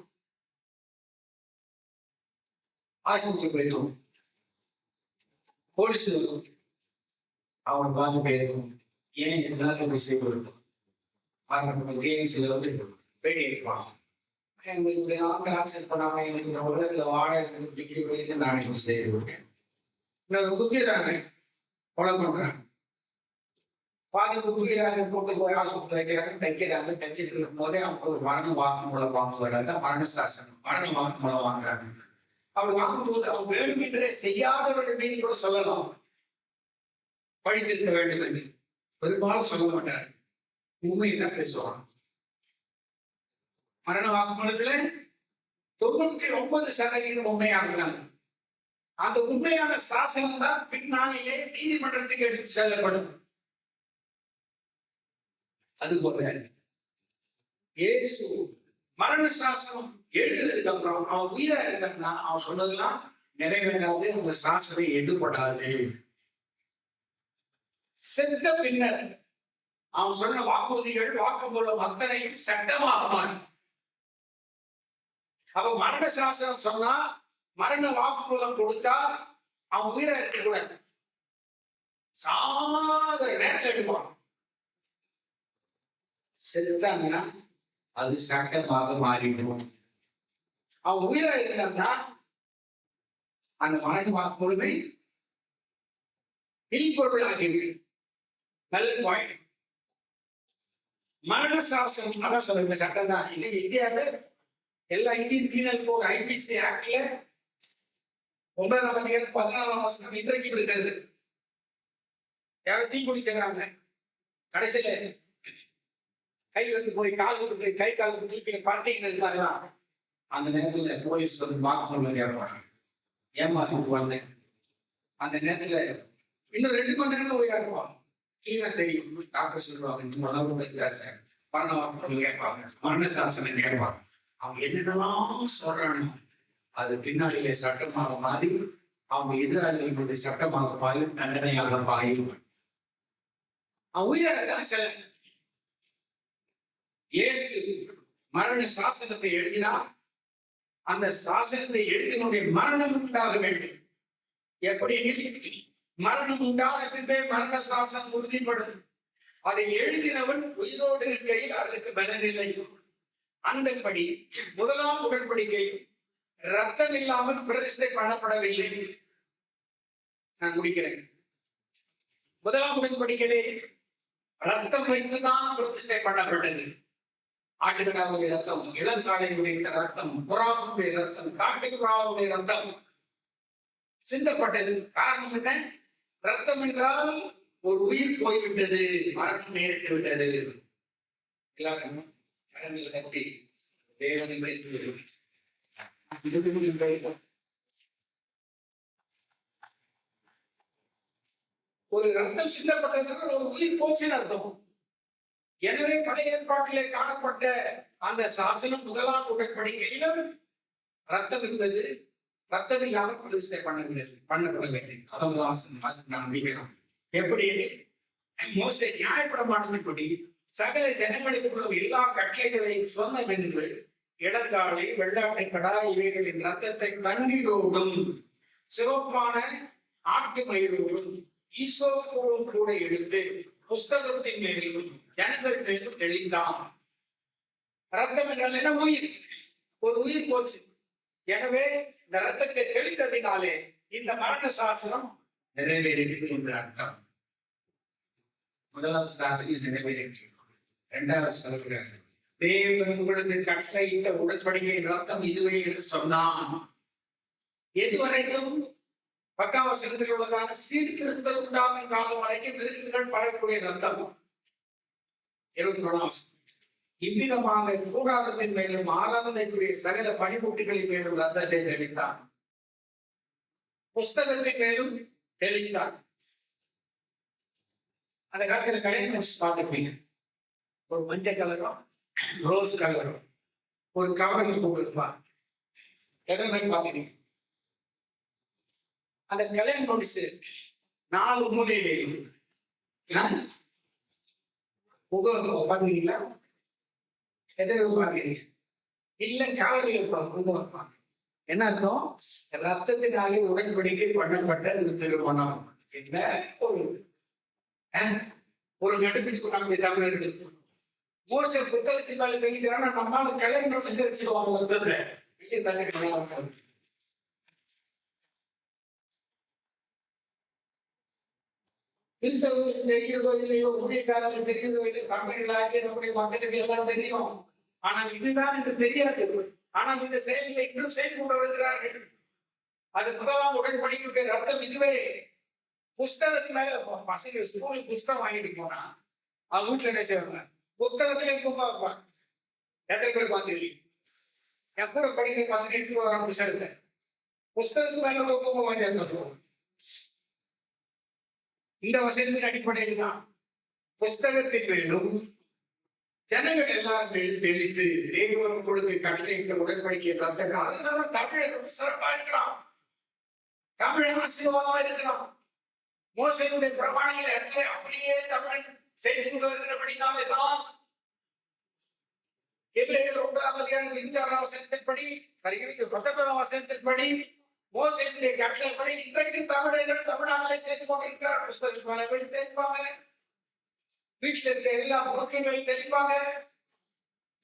ஆஸ்பத்திரி போயிருக்கோம். போலீஸ் அவன் பார்த்து போயிருக்கோம். ஏன் என்னால போய் செய்யப்படும்? சில வந்து பேடி அடிப்பான். எங்களுக்கு நாங்கள் ஆக்செப்ட் பண்ணாம எங்களுக்கு இந்த உலகத்துல வாழ எனக்கு பிடிக்கவே நான் இப்படி செய்து விட்டேன். இன்னொரு குத்திடுறாங்க, கொலை பண்றாங்க. பாதி குத்திக்கிறாங்க, கொண்டு போய் ஆஸ்பத்திரி வைக்கிறாங்க, தைக்கிறாங்க. தைச்சிட்டு இருக்கும் போதே அவங்க ஒரு மரண வாக்குமூலம் வாங்குவாங்க. மரண சாசனம் மரண வாக்குமூலம் வாங்குறாங்க. அவர் வாங்கும்போது அவங்க வேண்டுமென்றே செய்யாதவர்கள் மீது கூட சொல்லலாம், பழித்திருக்க வேண்டும் என்று. பெரும்பாலும் சொல்ல மாட்டார், உண்மை என்ன பேசுவாங்க. மரண வாக்குமூலத்துல 99% உண்மையானதான். அந்த உண்மையான சாசனம் தான் பின்னாலேயே நீதிமன்றத்துக்கு எடுத்து செல்லப்படும். அதுபோல இயேசு மரண சாசனம் எழுதுறதுக்கு அப்புறம் அவன் உயிரா இருந்தான்னா அவன் சொன்னதெல்லாம் நிறைவேறாது, அந்த சாசனம் எடுபடாது. செத்த பின்னர் அவன் சொன்ன வாக்குறுதிகள் வாக்குமூலம் அத்தனை சட்டமாக மாறும். அவ மரண சாசனம் சொன்னா, மரண வாக்குமூலம் கொடுத்தா அவன் உயிரை இருக்க கூட சாகிற நேரத்தில் எடுப்பான். செத்தாங்கன்னா அது சட்டமாக மாறிடும். அவன் உயிரை இருந்தான்னா அந்த மரண வாக்குமூலமே இல்பொருளாகிவிடும். நல்ல பாயிண்ட். மரண சாசனம் அதான் சொல்ல, இந்த சட்டம் தான் இன்னைக்கு இந்தியாவில் எல்லா இந்தியன் பீனல் கோட் ஐபிசி ஆக்ட்ல 9ஆம் அதிகாரம் 14ஆம் வசனம் இன்றைக்கு இருக்கிறது. யாரும் தீ குடிச்சாங்க, கடைசியில கை வந்து போய் கால் வந்து போய் கை கால் வந்து தீப்பில பார்ட்டிங்க இருந்தாங்களா, அந்த நேரத்துல போலீஸ் வந்து வாக்குமூலம் கேட்பாங்க, ஏமாத்திட்டு வந்தேன். அந்த நேரத்துல இன்னும் 2 மணி நேரம் போய் கேட்பாங்க. கீழே தெரியும், டாக்டர் சொல்லுவாங்க மரண வாக்குமூலம் கேட்பாங்க, மரண சாசனம் கேட்பாங்க. அவங்க என்னென்னலாம் சொல்றாங்க அது பின்னாடியே சட்டமாக மாறி அவங்க எதிராளிகள் மீது சட்டமாக பாயும், தண்டனையாக பாயும். அவன் உயிராக சில இயேசு மரண சாசனத்தை எழுதினார். அந்த சாசனத்தை எழுதினுடைய மரணம் உண்டாக வேண்டும். எப்படி மரணம் உண்டான பின்பே மரண சாசனம் உறுதிப்படும். அதை எழுதினவன் உயிரோடு இருக்கையில் அதற்கு பலனில்லை. அந்தபடி 1ஆம் உடன்படிக்கை ரத்தம் இல்லாமல் பிரதிஷ்டை பண்ணப்படவில்லை. நான் முடிக்கிறேன். 1ஆம் உடன்படிக்கையிலே ரத்தம் வைத்துதான் பிரதிஷ்டை பண்ணப்பட்டது. ஆட்டுக்கடாவுடைய ரத்தம், இளங்காளையுடைய ரத்தம், புறாவுடைய ரத்தம், காட்டுப்புறாவுடைய ரத்தம் சிந்தப்பட்டது. காரணம் என்ன? ரத்தம் என்றால் ஒரு உயிர் போய்விட்டது, மரணம் நேரிட்டு விட்டது. எல்லாரும் கட்டி ஒரு ரத்தம் சிந்தப்பட்டதுக்கு ஒரு உயிர் போச்சுன்னு அர்த்தம். எனவே பழைய ஏற்பாட்டிலே காணப்பட்ட அந்த சாசனம் 1ஆம் உடன்படிக்கையிலும் ரத்தம் இருந்தது. ரத்தம் இல்லாமல் பிரதிஷ்டை பண்ணப்படவில்லை. நம்பிக்கிறோம். எப்படி மோசே நியாயப்பிரமாணத்தின்படி சகல ஜனங்களுக்குள்ளும் எல்லா கட்டளைகளையும் சொன்னதென்று இளங்காளை, வெள்ளாட்டுக்கடா இவைகளின் ரத்தத்தை தண்ணீரோடும் சிவப்பான ஆட்டு மயிரோடும் ஈசோப்போடும் கூட எடுத்து புஸ்தகத்தின் மேலும் ஜனங்கள் மேலும் தெளிந்தான். ரத்தம் என்றால் என்ன? உயிர். ஒரு உயிர் போச்சு. எனவே இந்த ரத்தத்தை தெளித்ததினாலே இந்த மரண சாசனம் நிறைவேறியது என்று அர்த்தம். 1ஆம் சாசனம் நிறைவேறியது. 2வது சொல்கிறார், தேவன் உங்களுக்கு கட்டளையிட்ட உடன்படிக்கை ரத்தம் இதுவே என்று சொன்னான். எதுவரைக்கும்? 10ஆம் வசனத்தில் உள்ளதான சீர்திருத்தல் உண்டாகும் காலம் வரைக்கும் மிருகங்கள் பழக்கூடிய ரத்தம். 21ஆம் இவ்விதமாக கூடாரத்தின் மேலும் ஆராதனைக்குரிய சகல பணிமுட்டுகளின் மேலும் ரத்தத்தை தெளித்தான். புஸ்தகத்தின் மேலும் தெளித்தான். அந்த காலத்துல கலைஞர் பார்த்துப்பீங்க, ஒரு மஞ்சள் கலரும் ரோஸ் கலரும் ஒரு கவரில் போட்டிருப்பான். எதனை பார்க்கிறீங்க? அந்த கல்யாண நோட்டீஸ் 4 மூலையிலையும் பாத்தீங்களா? எதிர்ப்பு பார்க்கிறீங்க இல்ல? கவரில் இருப்பாங்க. என்ன அர்த்தம்? ரத்தத்தினாலே உடன்படிக்கை பண்ணப்பட்ட திருமணம். என்ன ஒரு நடுக்கடி நம்முடைய தமிழர்கள் மோசே புத்தகத்தின் மேல தெளிக்கிறான்னா நம்மளால கலெக்டர் செஞ்சு வச்சிருவாங்க வந்தது வெளியே தண்ணி. கிறிஸ்தவர்களுக்கு தெரிகிறதோ இல்லையோ, ஊழியக்காரர்களுக்கு தெரிகிறதோ இல்லையோ, தமிழர்களாகிய நம்முடைய மக்களுக்கு எல்லாம் தெரியும். ஆனால் இதுதான் என்று தெரியாது. ஆனால் இந்த செயல்களை இன்னும் செய்து கொண்டு வருகிறார்கள். அது முதலாம் உடன்படிக்கையுடைய ரத்தம் இதுவே. புஸ்தகத்து மேல பசங்க ஸ்கூலுக்கு புஸ்தகம் வாங்கிட்டு போனா அவங்க வீட்டுல என்ன செய்வாங்க, புத்தகத்திலே கும்பா வைப்பாங்க. எத்தனை பேர் பார்த்து தெரியும்? என் கூட படிக்கிற பசங்க எடுத்துட்டு வர புத்தகத்தை புஸ்தகத்து மேல கும்பம் வாங்கி இந்த வசனத்தின் அடிப்படையில் தான் புஸ்தகத்தின் மேலும் ஜனங்கள் எல்லாரும் தெளித்து தேவன் கொடுத்து கட்டளையிட்ட உடன்படிக்கை ரத்த காலம் தமிழகம் சிறப்பா இருக்கிறான். தமிழ் ஆசீர்வாதமா இருக்கிறான். மோசையுடைய பிரமாணங்களை அப்படியே தமிழ் செய்து கொண்டு வருகிறபடினாலே தான் எபிரேயர் 1-ம் வசனத்தின்படி 19-ம் வசனத்தின்படி மோசையுடைய கட்டளைப்படி இன்றைக்கு தமிழர்கள் தமிழ்நாட்டிலே செய்து கொண்டிருக்கிறார். புஸ்தகங்களை தெரிப்பாங்க, வீட்டில் இருக்க எல்லா பொருட்களையும் தெரிப்பாங்க,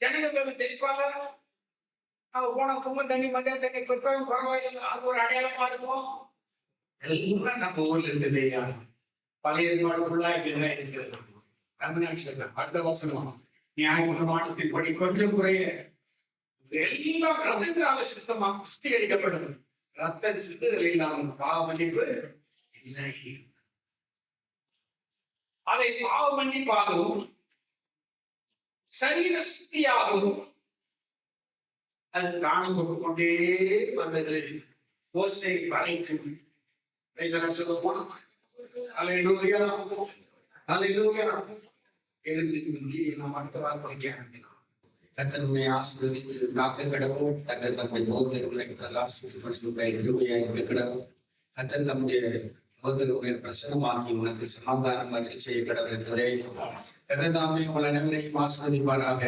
ஜனங்கள் தெரிப்பாங்க. அவ போன பொங்கல் தண்ணி மஞ்சள் தண்ணி பெற்றோம் பரவாயில்லை, அது ஒரு அடையாளமா இருக்கும். எல்லாம் நம்ம ஊர்ல இருக்குதையா, பழைய ஏற்பாடுக்குள்ளா இப்படிதான் இருக்கிறது. தமிழ்நாட்டில் அடுத்த வசனம் நியாயப்பிரமாணத்தின்படி கொஞ்சம் குறைய எல்லாம் ரத்தத்தினால சுத்தமாக சுத்திகரிக்கப்படுது. ரத்த சித்துதல் இல்லாமல் பாவ மன்னிப்பு இல்லை. அதை பாவ மன்னிப்பாகவும் சரீர சுத்தியாகவும் அது தானம் கொண்டு கொண்டே வந்தது. ஓசை வரைக்கும் கத்தருடைய ஆசீர்வதித்து காக்க கடவுள் கத்தர் நம்முடைய போதகர்களை கத்தர் நம்முடைய போதகர்களை பிரசனமாக்கி உனக்கு சமாதானம் அருள் செய்ய கடவுள் என்பதே கத்தர் தாமே உங்கள் அனைவரையும் ஆசீர்வதிப்பாராக.